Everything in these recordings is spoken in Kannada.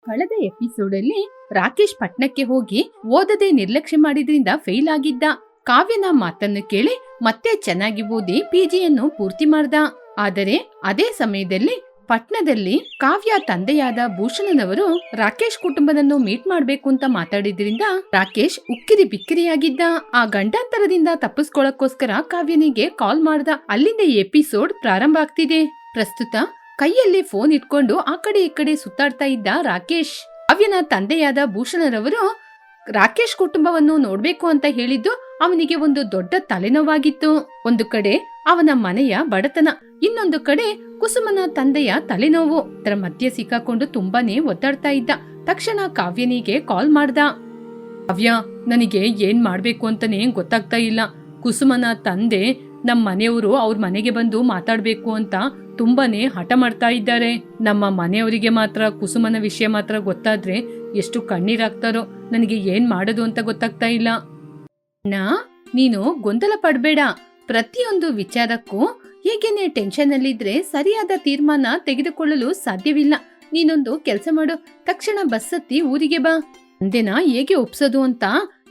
ಕಳೆದ ಎಪಿಸೋಡ್ ಅಲ್ಲಿ ರಾಕೇಶ್ ಪಟ್ನಕ್ಕೆ ಹೋಗಿ ಓದದೆ ನಿರ್ಲಕ್ಷ್ಯ ಮಾಡಿದ್ರಿಂದ ಫೇಲ್ ಆಗಿದ್ದ. ಕಾವ್ಯನ ಮಾತನ್ನು ಕೇಳಿ ಮತ್ತೆ ಚೆನ್ನಾಗಿ ಓದಿ ಪಿಜಿಯನ್ನು ಪೂರ್ತಿ ಮಾಡ್ದ. ಆದರೆ ಅದೇ ಸಮಯದಲ್ಲಿ ಪಟ್ನದಲ್ಲಿ ಕಾವ್ಯ ತಂದೆಯಾದ ಭೂಷಣನವರು ರಾಕೇಶ್ ಕುಟುಂಬದನ್ನು ಮೀಟ್ ಮಾಡ್ಬೇಕು ಅಂತ ಮಾತಾಡಿದ್ರಿಂದ ರಾಕೇಶ್ ಉಕ್ಕಿರಿ ಬಿಕ್ಕಿರಿಯಾಗಿದ್ದ. ಆ ಗಂಡಾಂತರದಿಂದ ತಪ್ಪಿಸ್ಕೊಳಕ್ಕೋಸ್ಕರ ಕಾವ್ಯನಿಗೆ ಕಾಲ್ ಮಾಡ್ದ. ಅಲ್ಲಿಂದ ಎಪಿಸೋಡ್ ಪ್ರಾರಂಭ ಆಗ್ತಿದೆ. ಪ್ರಸ್ತುತ ಕೈಯಲ್ಲಿ ಫೋನ್ ಇಟ್ಕೊಂಡು ಆ ಕಡೆ ಈ ಕಡೆ ಸುತ್ತಾಡ್ತಾ ಇದ್ದ ರಾಕೇಶ್. ಕಾವ್ಯನ ತಂದೆಯಾದ ಭೂಷಣರವರು ರಾಕೇಶ್ ಕುಟುಂಬವನ್ನು ನೋಡ್ಬೇಕು ಅಂತ ಹೇಳಿದ್ದು ಅವನಿಗೆ ಒಂದು ದೊಡ್ಡ ತಲೆನೋವಾಗಿತ್ತು. ಒಂದು ಕಡೆ ಅವನ ಮನೆಯ ಬಡತನ, ಇನ್ನೊಂದು ಕಡೆ ಕುಸುಮನ ತಂದೆಯ ತಲೆನೋವು. ಅದರ ಮಧ್ಯೆ ಸಿಕ್ಕಾಕೊಂಡು ತುಂಬಾನೇ ಒದ್ದಾಡ್ತಾ ಇದ್ದ. ತಕ್ಷಣ ಕಾವ್ಯನಿಗೆ ಕಾಲ್ ಮಾಡ್ದ. ಕಾವ್ಯ, ನನಗೆ ಏನ್ ಮಾಡ್ಬೇಕು ಅಂತಾನೆ ಗೊತ್ತಾಗ್ತಾ ಇಲ್ಲ. ಕುಸುಮನ ತಂದೆ ನಮ್ ಮನೆಯವರು ಅವ್ರ ಮನೆಗೆ ಬಂದು ಮಾತಾಡ್ಬೇಕು ಅಂತ ತುಂಬಾನೇ ಹಠ ಮಾಡ್ತಾ ಇದ್ದಾರೆ. ನಮ್ಮ ಮನೆಯವರಿಗೆ ಮಾತ್ರ ಕುಸುಮನ ವಿಷಯ ಮಾತ್ರ ಗೊತ್ತಾದ್ರೆ ಎಷ್ಟು ಕಣ್ಣೀರಾಗ್ತಾರೋ. ನನಗೆ ಏನ್ ಮಾಡೋದು ಅಂತ ಗೊತ್ತಾಗ್ತಾ ಇಲ್ಲ. ನೀನು ಗೊಂದಲ ಪಡ್ಬೇಡ. ಪ್ರತಿಯೊಂದು ವಿಚಾರಕ್ಕೂ ಹೇಗೇನೆ ಟೆನ್ಷನ್ ಅಲ್ಲಿದ್ರೆ ಸರಿಯಾದ ತೀರ್ಮಾನ ತೆಗೆದುಕೊಳ್ಳಲು ಸಾಧ್ಯವಿಲ್ಲ. ನೀನೊಂದು ಕೆಲಸ ಮಾಡು, ತಕ್ಷಣ ಬಸ್ ಹತ್ತಿ ಊರಿಗೆ ಬಾ. ತಂದೆನ ಹೇಗೆ ಒಪ್ಸೋದು ಅಂತ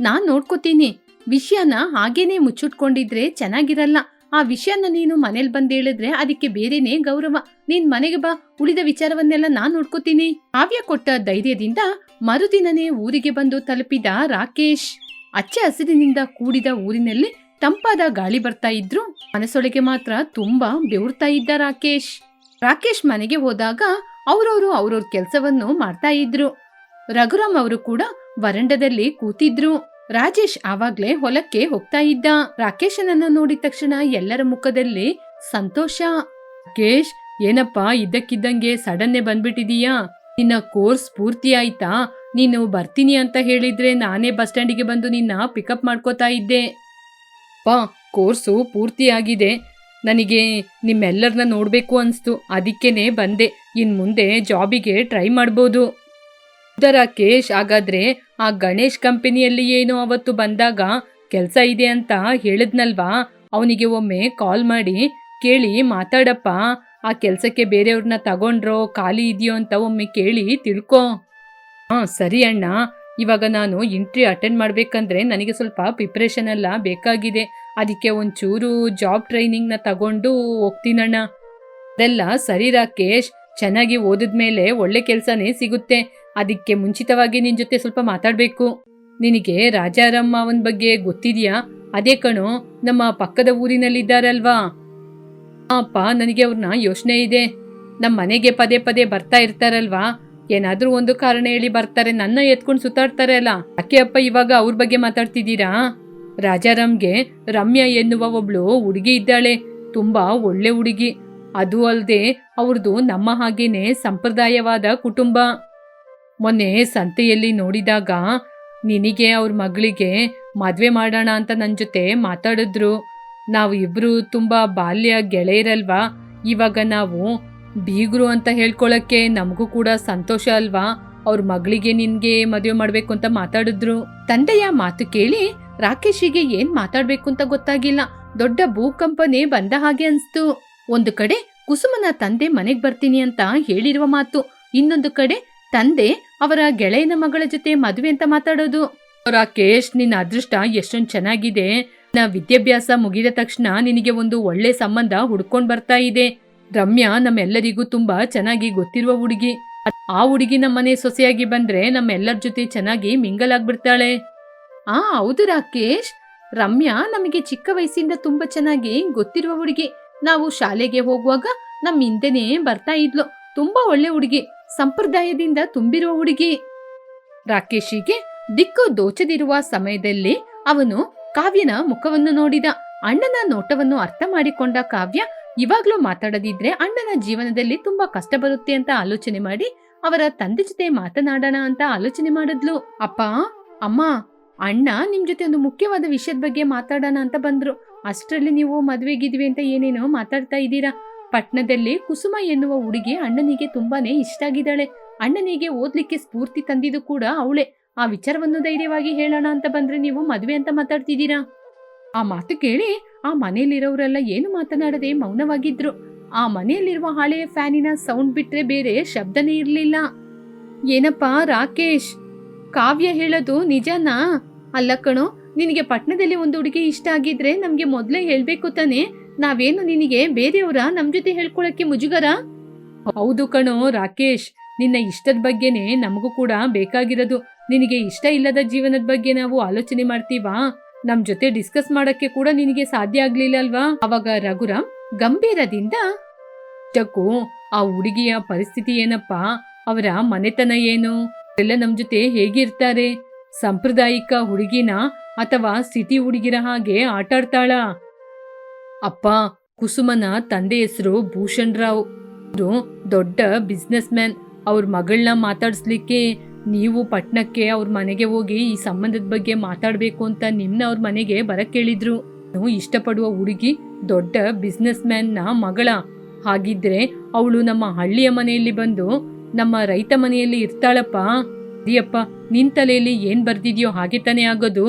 ನಾನ್ ನೋಡ್ಕೋತೀನಿ. ವಿಷಯನ ಹಾಗೇನೆ ಮುಚ್ಚಿಟ್ಕೊಂಡಿದ್ರೆ ಚೆನ್ನಾಗಿರಲ್ಲ. ಆ ವಿಷಯನ ನೀನು ಮನೇಲಿ ಬಂದ್ ಹೇಳಿದ್ರೆ ಅದಕ್ಕೆ ಬೇರೆನೆ ಗೌರವ. ನೀನ್ ಮನೆಗೆ ಬಾ, ಉಳಿದ ವಿಚಾರವನ್ನೆಲ್ಲ ನಾನ್ ನೋಡ್ಕೋತೀನಿ. ಕಾವ್ಯ ಕೊಟ್ಟ ಧೈರ್ಯದಿಂದ ಮರುದಿನನೇ ಊರಿಗೆ ಬಂದು ತಲುಪಿದ ರಾಕೇಶ್. ಹಚ್ಚ ಹಸಿರಿನಿಂದ ಕೂಡಿದ ಊರಿನಲ್ಲಿ ತಂಪಾದ ಗಾಳಿ ಬರ್ತಾ ಇದ್ರು. ಮನಸೊಳಗೆ ಮಾತ್ರ ತುಂಬಾ ಬೆವರ್ತಾ ಇದ್ದ ರಾಕೇಶ್ ಮನೆಗೆ ಹೋದಾಗ ಅವ್ರವ್ರ ಕೆಲಸವನ್ನು ಮಾಡ್ತಾ ಇದ್ರು. ರಘುರಾಮ್ ಅವರು ಕೂಡ ವರಂಡದಲ್ಲಿ ಕೂತಿದ್ರು. ರಾಜೇಶ್ ಆವಾಗ್ಲೇ ಹೊಲಕ್ಕೆ ಹೋಗ್ತಾ ಇದ್ದ. ರಾಕೇಶನನ್ನ ನೋಡಿದ ತಕ್ಷಣ ಎಲ್ಲರ ಮುಖದಲ್ಲಿ ಸಂತೋಷ. ರಾಕೇಶ್, ಏನಪ್ಪಾ ಇದ್ದಕ್ಕಿದ್ದಂಗೆ ಸಡನ್ನೇ ಬಂದ್ಬಿಟ್ಟಿದೀಯಾ? ನಿನ್ನ ಕೋರ್ಸ್ ಪೂರ್ತಿ ಆಯ್ತಾ? ನೀನು ಬರ್ತೀನಿ ಅಂತ ಹೇಳಿದ್ರೆ ನಾನೇ ಬಸ್ ಸ್ಟ್ಯಾಂಡಿಗೆ ಬಂದು ನಿನ್ನ ಪಿಕಪ್ ಮಾಡ್ಕೋತಾ ಇದ್ದೆ. ಕೋರ್ಸು ಪೂರ್ತಿ ಆಗಿದೆ. ನನಗೆ ನಿಮ್ಮೆಲ್ಲರನ್ನ ನೋಡ್ಬೇಕು ಅನ್ಸ್ತು, ಅದಕ್ಕೇನೆ ಬಂದೆ. ಇನ್ ಮುಂದೆ ಜಾಬಿಗೆ ಟ್ರೈ ಮಾಡ್ಬೋದು. ರಾಕೇಶ್, ಹಾಗಾದ್ರೆ ಆ ಗಣೇಶ್ ಕಂಪನಿಯಲ್ಲಿ ಏನೋ ಅವತ್ತು ಬಂದಾಗ ಕೆಲಸ ಇದೆ ಅಂತ ಹೇಳಿದ್ನಲ್ವಾ, ಅವನಿಗೆ ಒಮ್ಮೆ ಕಾಲ್ ಮಾಡಿ ಕೇಳಿ ಮಾತಾಡಪ್ಪ. ಆ ಕೆಲಸಕ್ಕೆ ಬೇರೆಯವ್ರನ್ನ ತಗೊಂಡ್ರೋ ಖಾಲಿ ಇದೆಯೋ ಅಂತ ಒಮ್ಮೆ ಕೇಳಿ ತಿಳ್ಕೊ. ಸರಿ ಅಣ್ಣ. ಇವಾಗ ನಾನು ಇಂಟರ್ವ್ಯೂ ಅಟೆಂಡ್ ಮಾಡ್ಬೇಕಂದ್ರೆ ನನಗೆ ಸ್ವಲ್ಪ ಪ್ರಿಪ್ರೇಷನ್ ಎಲ್ಲ ಬೇಕಾಗಿದೆ. ಅದಕ್ಕೆ ಒಂಚೂರು ಜಾಬ್ ಟ್ರೈನಿಂಗ್ನ ತಗೊಂಡು ಹೋಗ್ತೀನಣ್ಣ. ಅದೆಲ್ಲ ಸರಿ ರಾಕೇಶ್, ಚೆನ್ನಾಗಿ ಓದಿದ್ಮೇಲೆ ಒಳ್ಳೆ ಕೆಲಸನೇ ಸಿಗುತ್ತೆ. ಅದಕ್ಕೆ ಮುಂಚಿತವಾಗಿ ನಿನ್ ಜೊತೆ ಸ್ವಲ್ಪ ಮಾತಾಡ್ಬೇಕು. ನಿನಗೆ ರಾಜಾರಾಮ್ ಅವನ ಬಗ್ಗೆ ಗೊತ್ತಿದ್ಯಾ? ಅದೇ ಕಣೋ, ನಮ್ಮ ಪಕ್ಕದ ಊರಿನಲ್ಲಿದ್ದಾರಲ್ವಾ. ಅಪ್ಪ, ನನಗೆ ಅವ್ರನ್ನ ಯೋಚನೆ ಇದೆ. ನಮ್ಮ ಮನೆಗೆ ಪದೇ ಪದೇ ಬರ್ತಾ ಇರ್ತಾರಲ್ವಾ, ಏನಾದ್ರೂ ಒಂದು ಕಾರಣ ಹೇಳಿ ಬರ್ತಾರೆ, ನನ್ನ ಎತ್ಕೊಂಡು ಸುತ್ತಾಡ್ತಾರೆ ಅಲ್ಲ. ಯಾಕೆ ಅಪ್ಪ ಇವಾಗ ಅವ್ರ ಬಗ್ಗೆ ಮಾತಾಡ್ತಿದ್ದೀರಾ? ರಾಜಾರಾಮ್ಗೆ ರಮ್ಯಾ ಎನ್ನುವ ಒಬ್ಳು ಹುಡುಗಿ ಇದ್ದಾಳೆ. ತುಂಬಾ ಒಳ್ಳೆ ಹುಡುಗಿ. ಅದು ಅಲ್ಲದೆ ಅವ್ರದ್ದು ನಮ್ಮ ಹಾಗೇನೆ ಸಂಪ್ರದಾಯವಾದ ಕುಟುಂಬ. ಮೊನ್ನೆ ಸಂತೆಯಲ್ಲಿ ನೋಡಿದಾಗ ನಿನಗೆ ಅವ್ರ ಮಗಳಿಗೆ ಮದ್ವೆ ಮಾಡೋಣ ಅಂತ ನನ್ನ ಜೊತೆ ಮಾತಾಡಿದ್ರು. ನಾವು ಇಬ್ರು ತುಂಬಾ ಬಾಲ್ಯ ಗೆಳೆಯರಲ್ವಾ. ಇವಾಗ ನಾವು ಬೀಗ್ರು ಅಂತ ಹೇಳ್ಕೊಳಕ್ಕೆ ನಮಗೂ ಕೂಡ ಸಂತೋಷ ಅಲ್ವಾ. ಅವ್ರ ಮಗಳಿಗೆ ನಿನ್ಗೆ ಮದುವೆ ಮಾಡ್ಬೇಕು ಅಂತ ಮಾತಾಡಿದ್ರು. ತಂದೆಯ ಮಾತು ಕೇಳಿ ರಾಕೇಶಿಗೆ ಏನ್ ಮಾತಾಡ್ಬೇಕು ಅಂತ ಗೊತ್ತಾಗಿಲ್ಲ. ದೊಡ್ಡ ಭೂಕಂಪನೆ ಬಂದ ಹಾಗೆ ಅನ್ಸ್ತು. ಒಂದು ಕಡೆ ಕುಸುಮನ ತಂದೆ ಮನೆಗ್ ಬರ್ತೀನಿ ಅಂತ ಹೇಳಿರುವ ಮಾತು, ಇನ್ನೊಂದು ಕಡೆ ತಂದೆ ಅವರ ಗೆಳೆಯನ ಮಗಳ ಜೊತೆ ಮದುವೆ ಅಂತ ಮಾತಾಡೋದು. ರಾಕೇಶ್, ನಿನ್ನ ಅದೃಷ್ಟ ಎಷ್ಟೊಂದು ಚೆನ್ನಾಗಿದೆ. ವಿದ್ಯಾಭ್ಯಾಸ ಮುಗಿದ ತಕ್ಷಣ ನಿನಗೆ ಒಂದು ಒಳ್ಳೆ ಸಂಬಂಧ ಹುಡ್ಕೊಂಡ್ ಬರ್ತಾ ಇದೆ. ರಮ್ಯಾ ನಮ್ಮೆಲ್ಲರಿಗೂ ತುಂಬಾ ಚೆನ್ನಾಗಿ ಗೊತ್ತಿರುವ ಹುಡುಗಿ. ಆ ಹುಡುಗಿ ನಮ್ಮನೆ ಸೊಸೆಯಾಗಿ ಬಂದ್ರೆ ನಮ್ಮೆಲ್ಲರ ಜೊತೆ ಚೆನ್ನಾಗಿ ಮಿಂಗಲ್ ಆಗ್ಬಿಡ್ತಾಳೆ. ಹೌದು ರಾಕೇಶ್, ರಮ್ಯಾ ನಮಗೆ ಚಿಕ್ಕ ವಯಸ್ಸಿಂದ ತುಂಬಾ ಚೆನ್ನಾಗಿ ಗೊತ್ತಿರುವ ಹುಡುಗಿ. ನಾವು ಶಾಲೆಗೆ ಹೋಗುವಾಗ ನಮ್ ಹಿಂದೆನೆ ಬರ್ತಾ ಇದ್ಲು. ತುಂಬಾ ಒಳ್ಳೆ ಹುಡುಗಿ, ಸಂಪ್ರದಾಯದಿಂದ ತುಂಬಿರುವ ಹುಡುಗಿ. ರಾಕೇಶಿಗೆ ದಿಕ್ಕು ದೋಚದಿರುವ ಸಮಯದಲ್ಲಿ ಅವನು ಕಾವ್ಯನ ಮುಖವನ್ನು ನೋಡಿದ. ಅಣ್ಣನ ನೋಟವನ್ನು ಅರ್ಥ ಮಾಡಿಕೊಂಡ ಕಾವ್ಯ, ಇವಾಗ್ಲೂ ಮಾತಾಡದಿದ್ರೆ ಅಣ್ಣನ ಜೀವನದಲ್ಲಿ ತುಂಬಾ ಕಷ್ಟ ಬರುತ್ತೆ ಅಂತ ಆಲೋಚನೆ ಮಾಡಿ ಅವರ ತಂದೆ ಜೊತೆ ಮಾತನಾಡೋಣ ಅಂತ ಆಲೋಚನೆ ಮಾಡಿದ್ಲು. ಅಪ್ಪ, ಅಮ್ಮ, ಅಣ್ಣ ನಿಮ್ ಜೊತೆ ಒಂದು ಮುಖ್ಯವಾದ ವಿಷಯದ ಬಗ್ಗೆ ಮಾತಾಡೋಣ ಅಂತ ಬಂದ್ರು. ಅಷ್ಟರಲ್ಲಿ ನೀವು ಮದ್ವೆಗಿದ್ವಿ ಅಂತ ಏನೇನೋ ಮಾತಾಡ್ತಾ ಇದ್ದೀರಾ. ಪಟ್ನದಲ್ಲಿ ಕುಸುಮ ಎನ್ನುವ ಹುಡುಗಿ ಅಣ್ಣನಿಗೆ ತುಂಬಾನೇ ಇಷ್ಟ ಆಗಿದ್ದಾಳೆ. ಅಣ್ಣನಿಗೆ ಓದ್ಲಿಕ್ಕೆ ಸ್ಫೂರ್ತಿ ತಂದಿದ್ದು ಕೂಡ ಅವಳೆ. ಆ ವಿಚಾರವನ್ನು ಧೈರ್ಯವಾಗಿ ಹೇಳೋಣ ಅಂತ ಬಂದ್ರೆ ನೀವು ಮದ್ವೆ ಅಂತ ಮಾತಾಡ್ತಿದ್ದೀರಾ. ಆ ಮಾತು ಕೇಳಿ ಆ ಮನೆಯಲ್ಲಿರೋರೆಲ್ಲ ಏನು ಮಾತನಾಡದೆ ಮೌನವಾಗಿದ್ರು. ಆ ಮನೆಯಲ್ಲಿರುವ ಹಳೆಯ ಫ್ಯಾನಿನ ಸೌಂಡ್ ಬಿಟ್ರೆ ಬೇರೆ ಶಬ್ದನೇ ಇರ್ಲಿಲ್ಲ. ಏನಪ್ಪಾ ರಾಕೇಶ್, ಕಾವ್ಯ ಹೇಳೋದು ನಿಜನಾ? ಅಲ್ಲ ಕಣೋ, ನಿನಗೆ ಪಟ್ನದಲ್ಲಿ ಒಂದು ಹುಡುಗಿ ಇಷ್ಟ ಆಗಿದ್ರೆ ನಮ್ಗೆ ಮೊದ್ಲೇ ಹೇಳ್ಬೇಕು ತಾನೆ. ನಾವೇನು ನಿನಗೆ ಬೇರೆಯವರ ನಮ್ ಜೊತೆ ಹೇಳ್ಕೊಳಕ್ಕೆ ಮುಜುಗರ? ಹೌದು ಕಣೋ ರಾಕೇಶ್, ನಿನ್ನ ಇಷ್ಟದ ಬಗ್ಗೆನೆ ನಮಗೂ ಕೂಡ ಬೇಕಾಗಿರೋದು. ನಿನಗೆ ಇಷ್ಟ ಇಲ್ಲದ ಜೀವನದ ಬಗ್ಗೆ ನಾವು ಆಲೋಚನೆ ಮಾಡ್ತೀವಾ? ನಮ್ ಜೊತೆ ಡಿಸ್ಕಸ್ ಮಾಡಕ್ಕೆ ಕೂಡ ನಿನಗೆ ಸಾಧ್ಯ ಆಗ್ಲಿಲ್ಲ ಅಲ್ವಾ? ಅವಾಗ ರಘುರಾಮ್ ಗಂಭೀರದಿಂದ, ಇಷ್ಟಕ್ಕೂ ಆ ಹುಡುಗಿಯ ಪರಿಸ್ಥಿತಿ ಏನಪ್ಪಾ? ಅವರ ಮನೆತನ ಏನು? ಎಲ್ಲ ನಮ್ ಜೊತೆ ಹೇಗಿರ್ತಾರೆ? ಸಾಂಪ್ರದಾಯಿಕ ಹುಡುಗಿನ ಅಥವಾ ಸಿಟಿ ಹುಡುಗಿರ ಹಾಗೆ ಆಟಾಡ್ತಾಳ? ಅಪ್ಪ, ಕುಸುಮನ ತಂದೆ ಹೆಸರು ಭೂಷಣ್ ರಾವ್. ಅವರು ದೊಡ್ಡ ಬಿಸ್ನೆಸ್ ಮ್ಯಾನ್. ಅವ್ರ ಮಗಳನ್ನ ಮಾತಾಡ್ಸ್ಲಿಕ್ಕೆ ನೀವು ಪಟ್ನಕ್ಕೆ ಅವ್ರ ಮನೆಗೆ ಹೋಗಿ ಈ ಸಂಬಂಧದ ಬಗ್ಗೆ ಮಾತಾಡ್ಬೇಕು ಅಂತ ನಿಮ್ನ ಅವ್ರ ಮನೆಗೆ ಬರಕ್ ಕೇಳಿದ್ರು. ನೀವು ಇಷ್ಟಪಡುವ ಹುಡುಗಿ ದೊಡ್ಡ ಬಿಸ್ನೆಸ್ ಮ್ಯಾನ್ನ ಮಗಳ. ಹಾಗಿದ್ರೆ ಅವಳು ನಮ್ಮ ಹಳ್ಳಿಯ ಮನೆಯಲ್ಲಿ ಬಂದು ನಮ್ಮ ರೈತ ಮನೆಯಲ್ಲಿ ಇರ್ತಾಳಪ್ಪ. ಅದಿಯಪ್ಪ, ನಿನ್ ತಲೆಯಲ್ಲಿ ಏನ್ ಬರ್ದಿದ್ಯೋ ಹಾಗೆ ತಾನೇ ಆಗೋದು.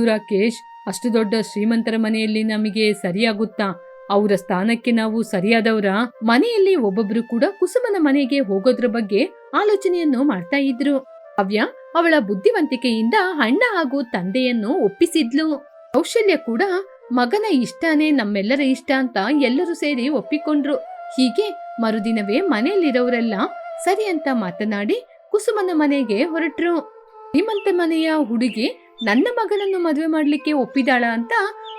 ರಾಕೇಶ್, ಅಷ್ಟು ದೊಡ್ಡ ಶ್ರೀಮಂತರ ಮನೆಯಲ್ಲಿ ನಮಗೆ ಸರಿಯಾಗುತ್ತಾ? ಅವರ ಸ್ಥಾನಕ್ಕೆ ನಾವು ಸರಿಯಾದವರ? ಮನೆಯಲ್ಲಿ ಒಬ್ಬೊಬ್ರು ಕೂಡ ಕುಸುಮನ ಮನೆಗೆ ಹೋಗೋದ್ರ ಬಗ್ಗೆ ಆಲೋಚನೆಯನ್ನು ಮಾಡ್ತಾ ಇದ್ರು. ಕಾವ್ಯ ಅವಳ ಬುದ್ಧಿವಂತಿಕೆಯಿಂದ ಅಣ್ಣ ಹಾಗೂ ತಂದೆಯನ್ನು ಒಪ್ಪಿಸಿದ್ಲು. ಕೌಶಲ್ಯ ಕೂಡ ಮಗನ ಇಷ್ಟನೇ ನಮ್ಮೆಲ್ಲರ ಇಷ್ಟ ಅಂತ ಎಲ್ಲರೂ ಸೇರಿ ಒಪ್ಪಿಕೊಂಡ್ರು. ಹೀಗೆ ಮರುದಿನವೇ ಮನೆಯಲ್ಲಿರೋರೆಲ್ಲ ಸರಿ ಅಂತ ಮಾತನಾಡಿ ಕುಸುಮನ ಮನೆಗೆ ಹೊರಟ್ರು. ಶ್ರೀಮಂತ ಮನೆಯ ಹುಡುಗಿ ನನ್ನ ಮಗನನ್ನು ಮದುವೆ ಮಾಡ್ಲಿಕ್ಕೆ ಒಪ್ಪಿದಾಳ ಅಂತ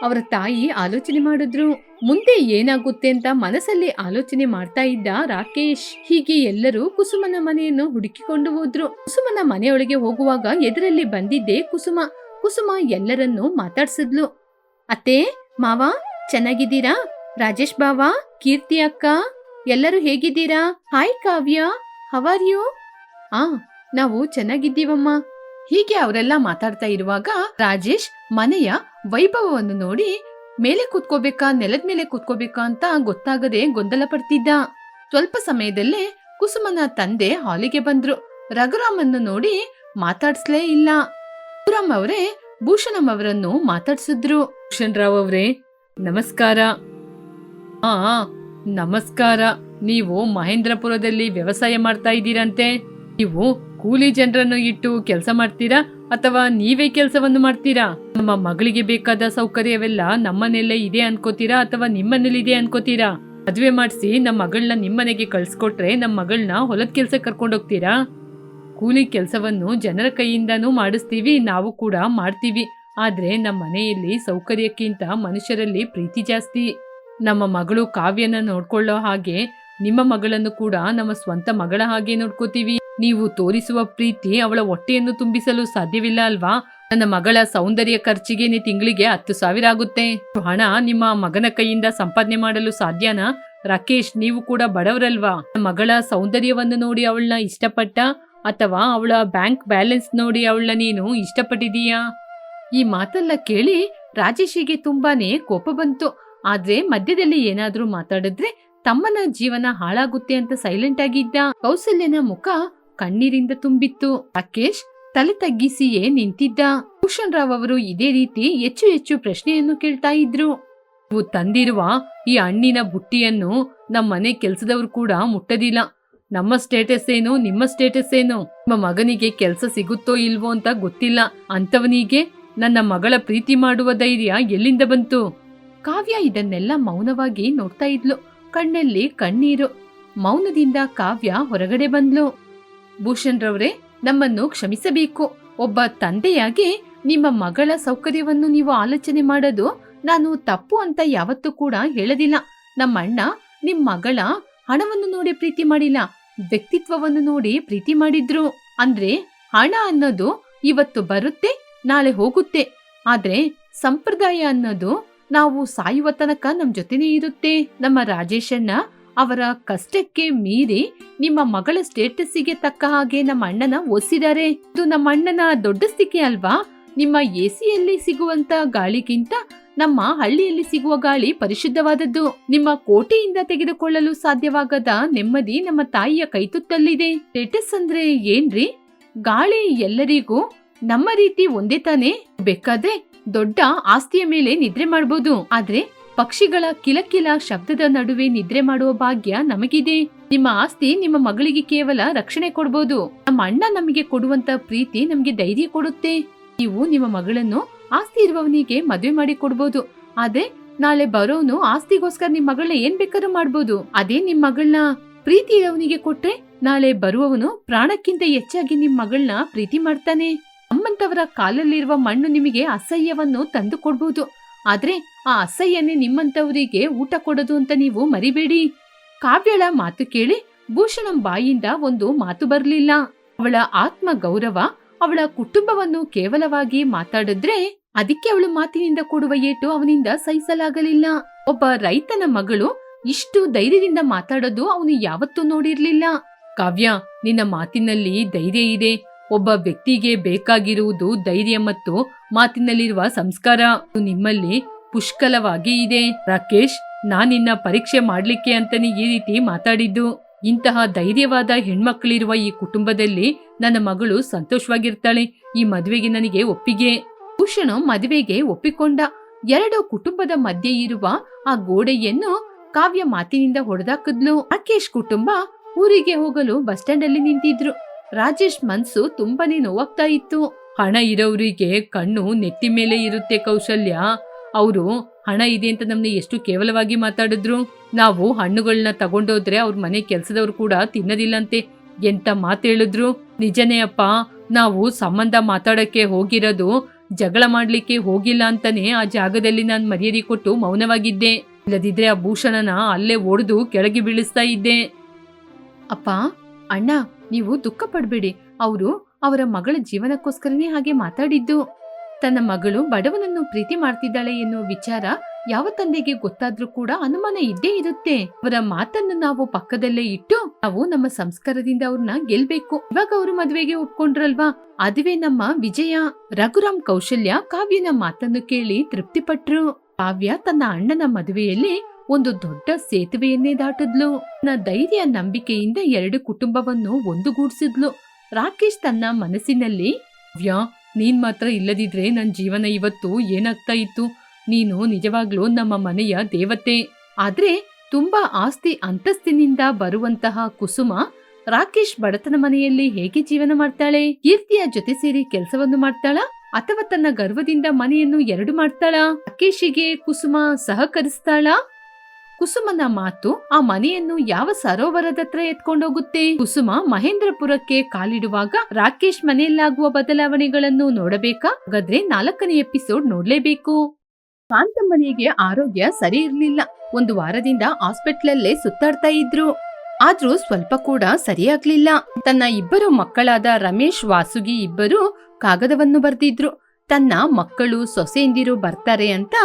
ಅವರ ತಾಯಿ ಆಲೋಚನೆ ಮಾಡಿದ್ರು. ಮುಂದೆ ಏನಾಗುತ್ತೆ ಅಂತ ಮನಸ್ಸಲ್ಲಿ ಆಲೋಚನೆ ಮಾಡ್ತಾ ಇದ್ದ ರಾಕೇಶ್. ಹೀಗೆ ಎಲ್ಲರೂ ಕುಸುಮನ ಮನೆಯನ್ನು ಹುಡುಕಿಕೊಂಡು ಹೋದ್ರು. ಕುಸುಮನ ಮನೆಯೊಳಗೆ ಹೋಗುವಾಗ ಎದುರಲ್ಲಿ ಬಂದಿದ್ದೆ ಕುಸುಮ. ಕುಸುಮ ಎಲ್ಲರನ್ನೂ ಮಾತಾಡ್ಸಿದ್ಲು. ಅತ್ತೆ, ಮಾವ, ಚೆನ್ನಾಗಿದ್ದೀರಾ? ರಾಜೇಶ್ ಬಾವ, ಕೀರ್ತಿ ಅಕ್ಕ, ಎಲ್ಲರೂ ಹೇಗಿದ್ದೀರಾ? Hi Kavya, how are you? ನಾವು ಚೆನ್ನಾಗಿದ್ದೀವಮ್ಮ. ಹೀಗೆ ಅವರೆಲ್ಲ ಮಾತಾಡ್ತಾ ಇರುವಾಗ ರಾಜೇಶ್ ಮನೆಯ ವೈಭವವನ್ನು ನೋಡಿ ಮೇಲೆ ಕೂತ್ಕೋಬೇಕಾ ನೆಲದ ಮೇಲೆ ಕೂತ್ಕೋಬೇಕಾ ಅಂತ ಗೊತ್ತಾಗದೆ ಗೊಂದಲ ಪಡ್ತಿದ್ದ. ಸ್ವಲ್ಪ ಸಮಯದಲ್ಲೇ ಕುಸುಮನ ತಂದೆ ಹಾಲಿಗೆ ಬಂದ್ರು. ರಘುರಾಮನ್ನು ನೋಡಿ ಮಾತಾಡ್ಸ್ಲೇ ಇಲ್ಲ. ರಘುರಾಮ್ ಅವರೇ ಭೂಷಣಂ ಅವರನ್ನು ಮಾತಾಡ್ಸಿದ್ರು. ಭೂಷಣ್ ರಾವ್ ಅವರೇ, ನಮಸ್ಕಾರ. ನಮಸ್ಕಾರ. ನೀವು ಮಹೇಂದ್ರಪುರದಲ್ಲಿ ವ್ಯವಸಾಯ ಮಾಡ್ತಾ ಇದ್ದೀರಂತೆ. ನೀವು ಕೂಲಿ ಜನರನ್ನು ಇಟ್ಟು ಕೆಲಸ ಮಾಡ್ತೀರಾ ಅಥವಾ ನೀವೇ ಕೆಲಸವನ್ನು ಮಾಡ್ತೀರಾ? ನಮ್ಮ ಮಗಳಿಗೆ ಬೇಕಾದ ಸೌಕರ್ಯವೆಲ್ಲ ನಮ್ಮನೆಲ್ಲೇ ಇದೆ ಅನ್ಕೋತೀರಾ ಅಥವಾ ನಿಮ್ಮನೇಲಿ ಇದೆ ಅನ್ಕೋತೀರಾ? ಮದ್ವೆ ಮಾಡಿಸಿ ನಮ್ಮ ಮಗಳನ್ನ ನಿಮ್ಮನೆಗೆ ಕಳ್ಸಿಕೊಟ್ರೆ ನಮ್ಮ ಮಗಳನ್ನ ಹೊಲದ ಕೆಲಸ ಕರ್ಕೊಂಡೋಗ್ತೀರಾ? ಕೂಲಿ ಕೆಲಸವನ್ನು ಜನರ ಕೈಯಿಂದನೂ ಮಾಡಿಸ್ತೀವಿ, ನಾವು ಕೂಡ ಮಾಡ್ತೀವಿ. ಆದ್ರೆ ನಮ್ಮ ಮನೆಯಲ್ಲಿ ಸೌಕರ್ಯಕ್ಕಿಂತ ಮನುಷ್ಯರಲ್ಲಿ ಪ್ರೀತಿ ಜಾಸ್ತಿ. ನಮ್ಮ ಮಗಳು ಕಾವ್ಯನ ನೋಡ್ಕೊಳ್ಳೋ ಹಾಗೆ ನಿಮ್ಮ ಮಗಳನ್ನು ಕೂಡ ನಮ್ಮ ಸ್ವಂತ ಮಗಳ ಹಾಗೆ ನೋಡ್ಕೋತೀವಿ. ನೀವು ತೋರಿಸುವ ಪ್ರೀತಿ ಅವಳ ಹೊಟ್ಟೆಯನ್ನು ತುಂಬಿಸಲು ಸಾಧ್ಯವಿಲ್ಲ ಅಲ್ವಾ? ನನ್ನ ಮಗಳ ಸೌಂದರ್ಯ ಖರ್ಚಿಗೆ ತಿಂಗಳಿಗೆ 10,000 ಆಗುತ್ತೆ. ಹಣ ನಿಮ್ಮ ಮಗನ ಕೈಯಿಂದ ಸಂಪಾದನೆ ಮಾಡಲು ಸಾಧ್ಯನಾ? ರಾಕೇಶ್, ನೀವು ಕೂಡ ಬಡವರಲ್ವಾ? ಮಗಳ ಸೌಂದರ್ಯವನ್ನು ನೋಡಿ ಅವಳನ್ನ ಇಷ್ಟಪಟ್ಟ ಅಥವಾ ಅವಳ ಬ್ಯಾಂಕ್ ಬ್ಯಾಲೆನ್ಸ್ ನೋಡಿ ಅವಳನ್ನ ನೀನು ಇಷ್ಟಪಟ್ಟಿದೀಯಾ? ಈ ಮಾತೆಲ್ಲ ಕೇಳಿ ರಾಜೇಶಿಗೆ ತುಂಬಾನೇ ಕೋಪ ಬಂತು. ಆದ್ರೆ ಮಧ್ಯದಲ್ಲಿ ಏನಾದ್ರೂ ಮಾತಾಡಿದ್ರೆ ತಮ್ಮನ ಜೀವನ ಹಾಳಾಗುತ್ತೆ ಅಂತ ಸೈಲೆಂಟ್ ಆಗಿದ್ದ. ಕೌಸಲ್ಯನ ಮುಖ ಕಣ್ಣೀರಿಂದ ತುಂಬಿತ್ತು. ರಾಕೇಶ್ ತಲೆ ತಗ್ಗಿಸಿಯೇ ನಿಂತಿದ್ದ. ಭೂಷಣ್ ರಾವ್ ಅವರು ಇದೇ ರೀತಿ ಹೆಚ್ಚು ಹೆಚ್ಚು ಪ್ರಶ್ನೆಯನ್ನು ಕೇಳ್ತಾ ಇದ್ರು. ನೀವು ತಂದಿರುವ ಈ ಹಣ್ಣಿನ ಬುಟ್ಟಿಯನ್ನು ನಮ್ಮ ಮನೆ ಕೆಲ್ಸದವ್ರು ಕೂಡ ಮುಟ್ಟದಿಲ್ಲ. ನಮ್ಮ ಸ್ಟೇಟಸ್ ಏನು, ನಿಮ್ಮ ಸ್ಟೇಟಸ್ ಏನು? ನಿಮ್ಮ ಮಗನಿಗೆ ಕೆಲಸ ಸಿಗುತ್ತೋ ಇಲ್ವೋ ಅಂತ ಗೊತ್ತಿಲ್ಲ. ಅಂತವನಿಗೆ ನನ್ನ ಮಗಳ ಪ್ರೀತಿ ಮಾಡುವ ಧೈರ್ಯ ಎಲ್ಲಿಂದ ಬಂತು? ಕಾವ್ಯ ಇದನ್ನೆಲ್ಲ ಮೌನವಾಗಿ ನೋಡ್ತಾ ಇದ್ಲು. ಕಣ್ಣಲ್ಲಿ ಕಣ್ಣೀರು. ಮೌನದಿಂದ ಕಾವ್ಯ ಹೊರಗಡೆ ಬಂದ್ಲು. ಭೂಷಣ್ ರವ್ರೆ, ನಮ್ಮನ್ನು ಕ್ಷಮಿಸಬೇಕು. ಒಬ್ಬ ತಂದೆಯಾಗಿ ನಿಮ್ಮ ಮಗಳ ಸೌಕರ್ಯವನ್ನು ನೀವು ಆಲೋಚನೆ ಮಾಡೋದು ನಾನು ತಪ್ಪು ಅಂತ ಯಾವತ್ತೂ ಕೂಡ ಹೇಳದಿಲ್ಲ. ನಮ್ಮ ಅಣ್ಣ ನಿಮ್ ಮಗಳ ಹಣವನ್ನು ನೋಡಿ ಪ್ರೀತಿ ಮಾಡಿಲ್ಲ, ವ್ಯಕ್ತಿತ್ವವನ್ನು ನೋಡಿ ಪ್ರೀತಿ ಮಾಡಿದ್ರು. ಅಂದ್ರೆ ಹಣ ಅನ್ನೋದು ಇವತ್ತು ಬರುತ್ತೆ, ನಾಳೆ ಹೋಗುತ್ತೆ. ಆದ್ರೆ ಸಂಪ್ರದಾಯ ಅನ್ನೋದು ನಾವು ಸಾಯುವ ತನಕ ನಮ್ ಜೊತೆನೇ ಇರುತ್ತೆ. ನಮ್ಮ ರಾಜೇಶಣ್ಣ ಅವರ ಕಷ್ಟಕ್ಕೆ ಮೀರಿ ನಿಮ್ಮ ಮಗಳ ಸ್ಟೇಟಸ್ಸಿಗೆ ತಕ್ಕ ಹಾಗೆ ನಮ್ಮ ಅಣ್ಣನ ಒಸಿದ್ದಾರೆ. ಇದು ನಮ್ಮ ಅಣ್ಣನ ದೊಡ್ಡ ಸ್ಥಿತಿ ಅಲ್ವಾ? ನಿಮ್ಮ ಎಸಿಯಲ್ಲಿ ಸಿಗುವಂತ ಗಾಳಿಗಿಂತ ನಮ್ಮ ಹಳ್ಳಿಯಲ್ಲಿ ಸಿಗುವ ಗಾಳಿ ಪರಿಶುದ್ಧವಾದದ್ದು. ನಿಮ್ಮ ಕೋಟೆಯಿಂದ ತೆಗೆದುಕೊಳ್ಳಲು ಸಾಧ್ಯವಾಗದ ನೆಮ್ಮದಿ ನಮ್ಮ ತಾಯಿಯ ಕೈತುತ್ತಲ್ಲಿದೆ. ಸ್ಟೇಟಸ್ ಅಂದ್ರೆ ಏನ್ರಿ? ಗಾಳಿ ಎಲ್ಲರಿಗೂ ನಮ್ಮ ರೀತಿ ಒಂದೇ ತಾನೇ. ಬೇಕಾದ್ರೆ ದೊಡ್ಡ ಆಸ್ತಿಯ ಮೇಲೆ ನಿದ್ರೆ ಮಾಡ್ಬೋದು, ಆದ್ರೆ ಪಕ್ಷಿಗಳ ಕಿಲಕಿಲ ಶಬ್ದದ ನಡುವೆ ನಿದ್ರೆ ಮಾಡುವ ಭಾಗ್ಯ ನಮಗಿದೆ. ನಿಮ್ಮ ಆಸ್ತಿ ನಿಮ್ಮ ಮಗಳಿಗೆ ಕೇವಲ ರಕ್ಷಣೆ ಕೊಡ್ಬೋದು. ನಮ್ಮ ಅಣ್ಣ ನಮಗೆ ಕೊಡುವಂತ ಪ್ರೀತಿ ನಮ್ಗೆ ಧೈರ್ಯ ಕೊಡುತ್ತೆ. ನೀವು ನಿಮ್ಮ ಮಗಳನ್ನು ಆಸ್ತಿ ಇರುವವನಿಗೆ ಮದುವೆ ಮಾಡಿ ಕೊಡ್ಬೋದು. ಆದ್ರೆ ನಾಳೆ ಬರೋನು ಆಸ್ತಿಗೋಸ್ಕರ ನಿಮ್ ಮಗಳನ್ನ ಏನ್ ಬೇಕಾದ್ರೂ ಮಾಡ್ಬೋದು. ಅದೇ ನಿಮ್ ಮಗಳನ್ನ ಪ್ರೀತಿ ಇರೋವನಿಗೆ ಕೊಟ್ರೆ ನಾಳೆ ಬರುವವನು ಪ್ರಾಣಕ್ಕಿಂತ ಹೆಚ್ಚಾಗಿ ನಿಮ್ ಮಗಳನ್ನ ಪ್ರೀತಿ ಮಾಡ್ತಾನೆ. ನಮ್ಮಂತವರ ಕಾಲಲ್ಲಿರುವ ಮಣ್ಣು ನಿಮಗೆ ಅಸಹ್ಯವನ್ನು ತಂದು ಕೊಡ್ಬೋದು. ಆದ್ರೆ ಆ ಅಸಹ್ಯನೇ ನಿಮ್ಮಂತವರಿಗೆ ಊಟ ಕೊಡೋದು ಅಂತ ನೀವು ಮರಿಬೇಡಿ. ಕಾವ್ಯಳ ಮಾತು ಕೇಳಿ ಭೂಷಣಂ ಬಾಯಿಂದ ಒಂದು ಮಾತು ಬರ್ಲಿಲ್ಲ. ಅವಳ ಆತ್ಮ ಗೌರವ ಅವಳ ಕುಟುಂಬವನ್ನು ಕೇವಲವಾಗಿ ಮಾತಾಡಿದ್ರೆ ಅದಕ್ಕೆ ಅವಳು ಮಾತಿನಿಂದ ಕೊಡುವ ಏಟು ಅವನಿಂದ ಸಹಿಸಲಾಗಲಿಲ್ಲ. ಒಬ್ಬ ರೈತನ ಮಗಳು ಇಷ್ಟು ಧೈರ್ಯದಿಂದ ಮಾತಾಡೋದು ಅವನು ಯಾವತ್ತೂ ನೋಡಿರ್ಲಿಲ್ಲ. ಕಾವ್ಯ, ನಿನ್ನ ಮಾತಿನಲ್ಲಿ ಧೈರ್ಯ ಇದೆ. ಒಬ್ಬ ವ್ಯಕ್ತಿಗೆ ಬೇಕಾಗಿರುವುದು ಧೈರ್ಯ ಮತ್ತು ಮಾತಿನಲ್ಲಿರುವ ಸಂಸ್ಕಾರ ನಿಮ್ಮಲ್ಲಿ ಪುಷ್ಕಲವಾಗಿ ಇದೆ. ರಾಕೇಶ್, ನಾನಿನ್ನ ಪರೀಕ್ಷೆ ಮಾಡ್ಲಿಕ್ಕೆ ಅಂತಾನೆ ಈ ರೀತಿ ಮಾತಾಡಿದ್ದು. ಇಂತಹ ಧೈರ್ಯವಾದ ಹೆಣ್ಮಕ್ಳಿರುವ ಈ ಕುಟುಂಬದಲ್ಲಿ ನನ್ನ ಮಗಳು ಸಂತೋಷವಾಗಿರ್ತಾಳೆ. ಈ ಮದುವೆಗೆ ನನಗೆ ಒಪ್ಪಿಗೆ. ಭೂಷಣ ಮದುವೆಗೆ ಒಪ್ಪಿಕೊಂಡ. ಎರಡು ಕುಟುಂಬದ ಮಧ್ಯೆ ಇರುವ ಆ ಗೋಡೆಯನ್ನು ಕಾವ್ಯ ಮಾತಿನಿಂದ ಹೊಡೆದಾಕಿದ್ಲು. ರಾಕೇಶ್ ಕುಟುಂಬ ಊರಿಗೆ ಹೋಗಲು ಬಸ್ ಸ್ಟ್ಯಾಂಡ್ ಅಲ್ಲಿ ನಿಂತಿದ್ರು. ರಾಜೇಶ್ ಮನ್ಸು ತುಂಬಾನೇ ನೋವಾಗ್ತಾ ಇತ್ತು. ಹಣ ಇರೋರಿಗೆ ಕಣ್ಣು ನೆತ್ತಿ ಮೇಲೆ ಇರುತ್ತೆ ಕೌಶಲ್ಯ. ಅವರು ಹಣ ಇದೆ ಅಂತ ನಮ್ನ ಎಷ್ಟು ಕೇವಲವಾಗಿ ಮಾತಾಡಿದ್ರು. ನಾವು ಹಣ್ಣುಗಳನ್ನ ತಗೊಂಡೋದ್ರೆ ಅವ್ರ ಮನೆ ಕೆಲ್ಸದವ್ರು ಕೂಡ ತಿನ್ನೋದಿಲ್ಲಂತೆ. ಎಂತ ಮಾತು ಹೇಳಿದ್ರು. ನಿಜನೇ ಅಪ್ಪ, ನಾವು ಸಂಬಂಧ ಮಾತಾಡಕ್ಕೆ ಹೋಗಿರೋದು ಜಗಳ ಮಾಡ್ಲಿಕ್ಕೆ ಹೋಗಿಲ್ಲ ಅಂತಾನೆ ಆ ಜಾಗದಲ್ಲಿ ನಾನ್ ಮರ್ಯಾದೆ ಕೊಟ್ಟು ಮೌನವಾಗಿದ್ದೆ. ಇಲ್ಲದಿದ್ರೆ ಆ ಭೂಷಣನ ಅಲ್ಲೇ ಒಡೆದು ಕೆಳಗೆ ಬೀಳಿಸ್ತಾ ಇದ್ದೆ. ಅಪ್ಪ, ಅಣ್ಣ, ನೀವು ದುಃಖ ಪಡ್ಬೇಡಿ. ಅವರು ಅವರ ಮಗಳ ಜೀವನಕ್ಕೋಸ್ಕರನೇ ಹಾಗೆ ಮಾತಾಡಿದ್ದು. ತನ್ನ ಮಗಳು ಬಡವನನ್ನು ಪ್ರೀತಿ ಮಾಡ್ತಿದ್ದಾಳೆ ಎನ್ನುವ ವಿಚಾರ ಯಾವ ತಂದೆಗೆ ಗೊತ್ತಾದ್ರೂ ಕೂಡ ಅನುಮಾನ ಇದ್ದೇ ಇರುತ್ತೆ. ಅವರ ಮಾತನ್ನು ನಾವು ಪಕ್ಕದಲ್ಲೇ ಇಟ್ಟು ನಾವು ನಮ್ಮ ಸಂಸ್ಕಾರದಿಂದ ಅವ್ರನ್ನ ಗೆಲ್ಬೇಕು. ಇವಾಗ ಅವರು ಮದುವೆಗೆ ಒಪ್ಕೊಂಡ್ರಲ್ವಾ, ಅದುವೇ ನಮ್ಮ ವಿಜಯ. ರಘುರಾಮ್ ಕೌಶಲ್ಯ ಕಾವ್ಯನ ಮಾತನ್ನು ಕೇಳಿ ತೃಪ್ತಿಪಟ್ರು. ಕಾವ್ಯ ತನ್ನ ಅಣ್ಣನ ಮದುವೆಯಲ್ಲಿ ಒಂದು ದೊಡ್ಡ ಸೇತುವೆಯನ್ನೇ ದಾಟಿದ್ಲು. ತನ್ನ ಧೈರ್ಯ ನಂಬಿಕೆಯಿಂದ ಎರಡು ಕುಟುಂಬವನ್ನು ಒಂದುಗೂಡಿಸಿದ್ಲು. ರಾಕೇಶ್ ತನ್ನ ಮನಸ್ಸಿನಲ್ಲಿ, ಕಾವ್ಯ, ನೀನ್ ಮಾತ್ರ ಇಲ್ಲದಿದ್ರೆ ನನ್ ಜೀವನ ಇವತ್ತು ಏನಾಗ್ತಾ ಇತ್ತು. ನೀನು ನಿಜವಾಗ್ಲೂ ನಮ್ಮ ಮನೆಯ ದೇವತೆ. ಆದ್ರೆ ತುಂಬಾ ಆಸ್ತಿ ಅಂತಸ್ತಿನಿಂದ ಬರುವಂತಹ ಕುಸುಮ ರಾಕೇಶ್ ಬಡತನ ಮನೆಯಲ್ಲಿ ಹೇಗೆ ಜೀವನ ಮಾಡ್ತಾಳೆ? ಕೀರ್ತಿಯ ಜೊತೆ ಸೇರಿ ಕೆಲಸವನ್ನು ಮಾಡ್ತಾಳ ಅಥವಾ ತನ್ನ ಗರ್ವದಿಂದ ಮನೆಯನ್ನು ಎರಡು ಮಾಡ್ತಾಳ? ರಾಕೇಶಿಗೆ ಕುಸುಮ ಸಹಕರಿಸ್ತಾಳ? ಕುಸುಮನ ಮಾತು ಆ ಮನೆಯನ್ನು ಯಾವ ಸರೋವರದತ್ರ ಎತ್ಕೊಂಡೋಗುತ್ತೆ? ಕುಸುಮ ಮಹೇಂದ್ರಪುರಕ್ಕೆ ಕಾಲಿಡುವಾಗ ರಾಕೇಶ್ ಮನೆಯಲ್ಲಾಗುವ ಬದಲಾವಣೆಗಳನ್ನು ನೋಡಬೇಕಾ? ಹಾಗಾದ್ರೆ 4ನೇ ಎಪಿಸೋಡ್ ನೋಡ್ಲೇಬೇಕು. ಕಾಂತಮ್ಮನಿಗೆ ಆರೋಗ್ಯ ಸರಿ ಇರ್ಲಿಲ್ಲ. ಒಂದು ವಾರದಿಂದ ಹಾಸ್ಪಿಟ್ಲಲ್ಲೇ ಸುತ್ತಾಡ್ತಾ ಇದ್ರು. ಆದ್ರೂ ಸ್ವಲ್ಪ ಕೂಡ ಸರಿಯಾಗ್ಲಿಲ್ಲ. ತನ್ನ ಇಬ್ಬರು ಮಕ್ಕಳಾದ ರಮೇಶ್, ವಾಸುಗಿ ಇಬ್ಬರು ಕಾಗದವನ್ನು ಬರ್ದಿದ್ರು. ತನ್ನ ಮಕ್ಕಳು ಸೊಸೆಯಂದಿರು ಬರ್ತಾರೆ ಅಂತ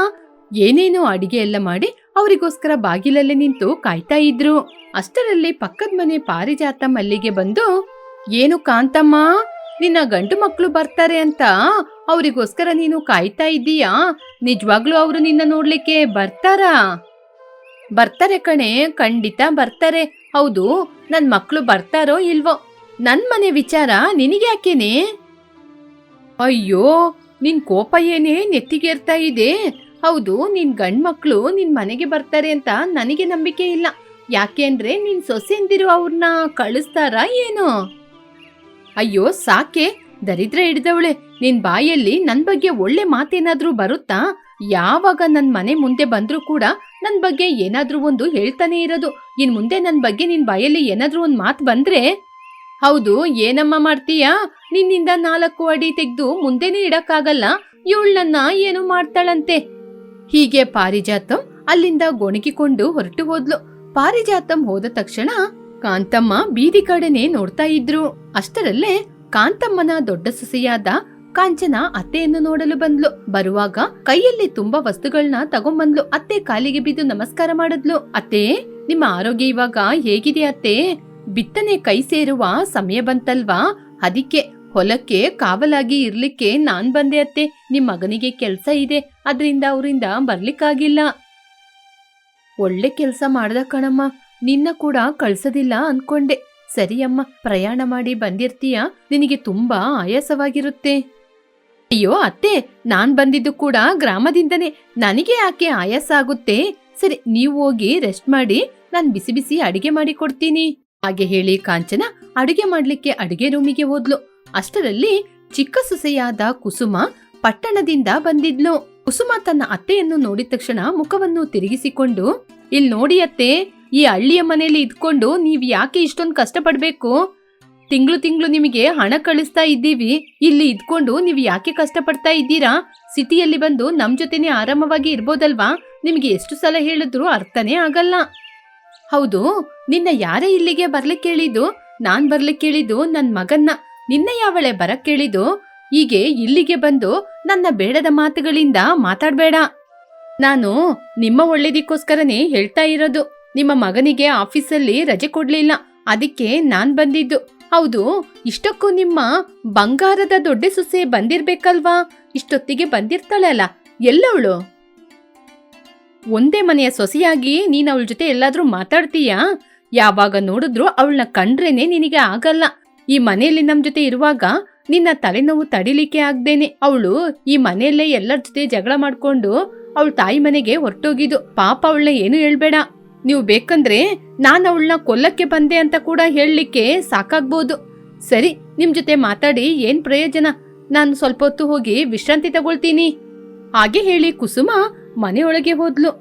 ಏನೇನೋ ಅಡಿಗೆ ಎಲ್ಲ ಮಾಡಿ ಅವರಿಗೋಸ್ಕರ ಬಾಗಿಲಲ್ಲೇ ನಿಂತು ಕಾಯ್ತಾ ಇದ್ರು. ಅಷ್ಟರಲ್ಲಿ ಪಕ್ಕದ ಮನೆ ಪಾರಿಜಾತ ಮಲ್ಲಿಗೆ ಬಂದು, ಏನು ಕಾಂತಮ್ಮ, ನಿನ್ನ ಗಂಡು ಮಕ್ಕಳು ಬರ್ತಾರೆ ಅಂತ ಅವರಿಗೋಸ್ಕರ ನೀನು ಕಾಯ್ತಾ ಇದ್ದೀಯಾ? ನಿಜವಾಗ್ಲೂ ಅವರು ನಿನ್ನ ನೋಡ್ಲಿಕ್ಕೆ ಬರ್ತಾರಾ? ಬರ್ತಾರೆ ಕಣೆ, ಖಂಡಿತ ಬರ್ತಾರೆ. ಹೌದು, ನನ್ ಮಕ್ಕಳು ಬರ್ತಾರೋ ಇಲ್ವೋ? ನನ್ ಮನೆ ವಿಚಾರ ನಿನಗ್ಯಾಕೇನೆ? ಅಯ್ಯೋ, ನಿನ್ ಕೋಪ ಏನೇ ನೆತ್ತಿಗೇರ್ತಾ ಇದೆ. ಹೌದು, ನಿನ್ ಗಂಡ್ಮಕ್ಳು ನಿನ್ ಮನೆಗೆ ಬರ್ತಾರೆ ಅಂತ ನನಗೆ ನಂಬಿಕೆ ಇಲ್ಲ. ಯಾಕೆ ಅಂದ್ರೆ ನಿನ್ ಸೊಸೆಂದಿರು ಅವ್ರನ್ನ ಕಳಿಸ್ತಾರಾ ಏನು? ಅಯ್ಯೋ ಸಾಕೆ, ದರಿದ್ರ ಹಿಡಿದವಳೆ. ನಿನ್ ಬಾಯಲ್ಲಿ ನನ್ ಬಗ್ಗೆ ಒಳ್ಳೆ ಮಾತೇನಾದ್ರೂ ಬರುತ್ತಾ? ಯಾವಾಗ ನನ್ ಮನೆ ಮುಂದೆ ಬಂದ್ರೂ ಕೂಡ ನನ್ ಬಗ್ಗೆ ಏನಾದ್ರೂ ಒಂದು ಹೇಳ್ತಾನೆ ಇರೋದು. ಇನ್ ಮುಂದೆ ನನ್ ಬಗ್ಗೆ ನಿನ್ ಬಾಯಲ್ಲಿ ಏನಾದ್ರೂ ಒಂದ್ ಮಾತು ಬಂದ್ರೆ, ಹೌದು, ಏನಮ್ಮ ಮಾಡ್ತೀಯಾ? ನಿನ್ನಿಂದ 4 ಅಡಿ ತೆಗ್ದು ಮುಂದೆನೇ ಇಡಕ್ಕಾಗಲ್ಲ. ಇವಳನ್ನ ಏನು ಮಾಡ್ತಾಳಂತೆ? ಹೀಗೆ ಪಾರಿಜಾತಂ ಅಲ್ಲಿಂದ ಗೊಣಗಿಕೊಂಡು ಹೊರಟು ಹೋದ್ಲು. ಪಾರಿಜಾತಂ ಹೋದ ತಕ್ಷಣ ಕಾಂತಮ್ಮ ಬೀದಿ ಕಡೆನೆ ನೋಡ್ತಾ ಇದ್ರು. ಅಷ್ಟರಲ್ಲೇ ಕಾಂತಮ್ಮನ ದೊಡ್ಡ ಸೊಸೆಯಾದ ಕಾಂಚನ ಅತ್ತೆಯನ್ನು ನೋಡಲು ಬಂದ್ಲು. ಬರುವಾಗ ಕೈಯಲ್ಲಿ ತುಂಬಾ ವಸ್ತುಗಳನ್ನ ತಗೊಂಬಂದ್ಲು. ಅತ್ತೆ ಕಾಲಿಗೆ ಬಿದ್ದು ನಮಸ್ಕಾರ ಮಾಡಿದ್ಲು. ಅತ್ತೆ, ನಿಮ್ಮ ಆರೋಗ್ಯ ಇವಾಗ ಹೇಗಿದೆ ಅತ್ತೆ? ಬಿತ್ತನೆ ಕೈ ಸೇರುವ ಸಮಯ ಬಂತಲ್ವಾ, ಅದಕ್ಕೆ ಹೊಲಕ್ಕೆ ಕಾವಲಾಗಿ ಇರ್ಲಿಕ್ಕೆ ನಾನ್ ಬಂದೆ ಅತ್ತೆ. ನಿಮ್ ಮಗನಿಗೆ ಕೆಲ್ಸ ಇದೆ, ಅದ್ರಿಂದ ಅವರಿಂದ ಬರ್ಲಿಕ್ಕಾಗಿಲ್ಲ. ಒಳ್ಳೆ ಕೆಲ್ಸ ಮಾಡ್ದ ಕಣಮ್ಮ, ನಿನ್ನ ಕೂಡ ಕಳ್ಸೋದಿಲ್ಲ ಅನ್ಕೊಂಡೆ. ಸರಿಯಮ್ಮ, ಪ್ರಯಾಣ ಮಾಡಿ ಬಂದಿರ್ತೀಯ, ನಿನಗೆ ತುಂಬಾ ಆಯಾಸವಾಗಿರುತ್ತೆ. ಅಯ್ಯೋ ಅತ್ತೆ, ನಾನ್ ಬಂದಿದ್ದು ಕೂಡ ಗ್ರಾಮದಿಂದನೇ. ನನಗೆ ಯಾಕೆ ಆಯಾಸ ಆಗುತ್ತೆ? ಸರಿ, ನೀವು ಹೋಗಿ ರೆಸ್ಟ್ ಮಾಡಿ, ನಾನ್ ಬಿಸಿ ಬಿಸಿ ಅಡಿಗೆ ಮಾಡಿ ಕೊಡ್ತೀನಿ. ಹಾಗೆ ಹೇಳಿ ಕಾಂಚನ ಅಡುಗೆ ಮಾಡ್ಲಿಕ್ಕೆ ಅಡುಗೆ ರೂಮಿಗೆ ಹೋದ್ಲು. ಅಷ್ಟರಲ್ಲಿ ಚಿಕ್ಕ ಸೊಸೆಯಾದ ಕುಸುಮ ಪಟ್ಟಣದಿಂದ ಬಂದಿದ್ಲು. ಕುಸುಮ ತನ್ನ ಅತ್ತೆಯನ್ನು ನೋಡಿದ ತಕ್ಷಣ ಮುಖವನ್ನು ತಿರುಗಿಸಿಕೊಂಡು, ಇಲ್ ನೋಡಿ ಅತ್ತೆ, ಈ ಹಳ್ಳಿಯ ಮನೆಯಲ್ಲಿ ಇದ್ಕೊಂಡು ನೀವ್ ಯಾಕೆ ಇಷ್ಟೊಂದು ಕಷ್ಟಪಡ್ಬೇಕು? ತಿಂಗಳು ನಿಮಗೆ ಹಣ ಕಳಿಸ್ತಾ ಇದ್ದೀವಿ, ಇಲ್ಲಿ ಇದ್ಕೊಂಡು ನೀವ್ ಯಾಕೆ ಕಷ್ಟಪಡ್ತಾ ಇದ್ದೀರಾ? ಸಿಟಿಯಲ್ಲಿ ಬಂದು ನಮ್ ಜೊತೆನೆ ಆರಾಮವಾಗಿ ಇರ್ಬೋದಲ್ವಾ? ನಿಮ್ಗೆ ಎಷ್ಟು ಸಲ ಹೇಳಿದ್ರು ಅರ್ಥನೇ ಆಗಲ್ಲ. ಹೌದು, ನಿನ್ನ ಯಾರೇ ಇಲ್ಲಿಗೆ ಬರ್ಲಿಕ್ಕೆ ಹೇಳಿದ್ದು? ನಾನ್ ಬರ್ಲಿಕ್ಕೆ ಹೇಳಿದ್ದು ನನ್ ಮಗನ್ನ. ನಿನ್ನೆ ಯಾವಳೆ ಬರಕ್ ಹೇಳಿದ್ದು? ಹೀಗೆ ಇಲ್ಲಿಗೆ ಬಂದು ನನ್ನ ಬೇಡದ ಮಾತುಗಳಿಂದ ಮಾತಾಡ್ಬೇಡ. ನಾನು ನಿಮ್ಮ ಒಳ್ಳೇದಕ್ಕೋಸ್ಕರನೇ ಹೇಳ್ತಾ ಇರೋದು. ನಿಮ್ಮ ಮಗನಿಗೆ ಆಫೀಸಲ್ಲಿ ರಜೆ ಕೊಡ್ಲಿಲ್ಲ, ಅದಕ್ಕೆ ನಾನ್ ಬಂದಿದ್ದು. ಹೌದು, ಇಷ್ಟಕ್ಕೂ ನಿಮ್ಮ ಬಂಗಾರದ ದೊಡ್ಡ ಸೊಸೆ ಬಂದಿರ್ಬೇಕಲ್ವಾ? ಇಷ್ಟೊತ್ತಿಗೆ ಬಂದಿರ್ತಾಳೆ ಅಲ್ಲ, ಎಲ್ಲವಳು? ಒಂದೇ ಮನೆಯ ಸೊಸೆಯಾಗಿ ನೀನ್ ಅವಳ ಜೊತೆ ಎಲ್ಲಾದ್ರೂ ಮಾತಾಡ್ತೀಯಾ? ಯಾವಾಗ ನೋಡಿದ್ರು ಅವಳನ್ನ ಕಂಡ್ರೇನೆ ನಿನಗೆ ಆಗಲ್ಲ. ಈ ಮನೆಯಲ್ಲಿ ನಮ್ ಜೊತೆ ಇರುವಾಗ ನಿನ್ನ ತಲೆನೋವು ತಡಿಲಿಕ್ಕೆ ಆಗ್ದೇನೆ ಅವಳು ಈ ಮನೆಯಲ್ಲೇ ಎಲ್ಲರ ಜೊತೆ ಜಗಳ ಮಾಡ್ಕೊಂಡು ಅವಳ ತಾಯಿ ಮನೆಗೆ ಹೊರಟೋಗಿದ್ದು. ಪಾಪ, ಅವಳನ್ನ ಏನು ಹೇಳ್ಬೇಡ. ನೀವು ಬೇಕಂದ್ರೆ ನಾನ್ ಅವಳನ್ನ ಕೊಲ್ಲಕ್ಕೆ ಬಂದೆ ಅಂತ ಕೂಡ ಹೇಳಲಿಕ್ಕೆ ಸಾಕಾಗ್ಬೋದು. ಸರಿ, ನಿಮ್ ಜೊತೆ ಮಾತಾಡಿ ಏನ್ ಪ್ರಯೋಜನ? ನಾನು ಸ್ವಲ್ಪ ಹೊತ್ತು ಹೋಗಿ ವಿಶ್ರಾಂತಿ ತಗೊಳ್ತೀನಿ. ಹಾಗೆ ಹೇಳಿ ಕುಸುಮ ಮನೆಯೊಳಗೆ ಹೋದ್ಲು.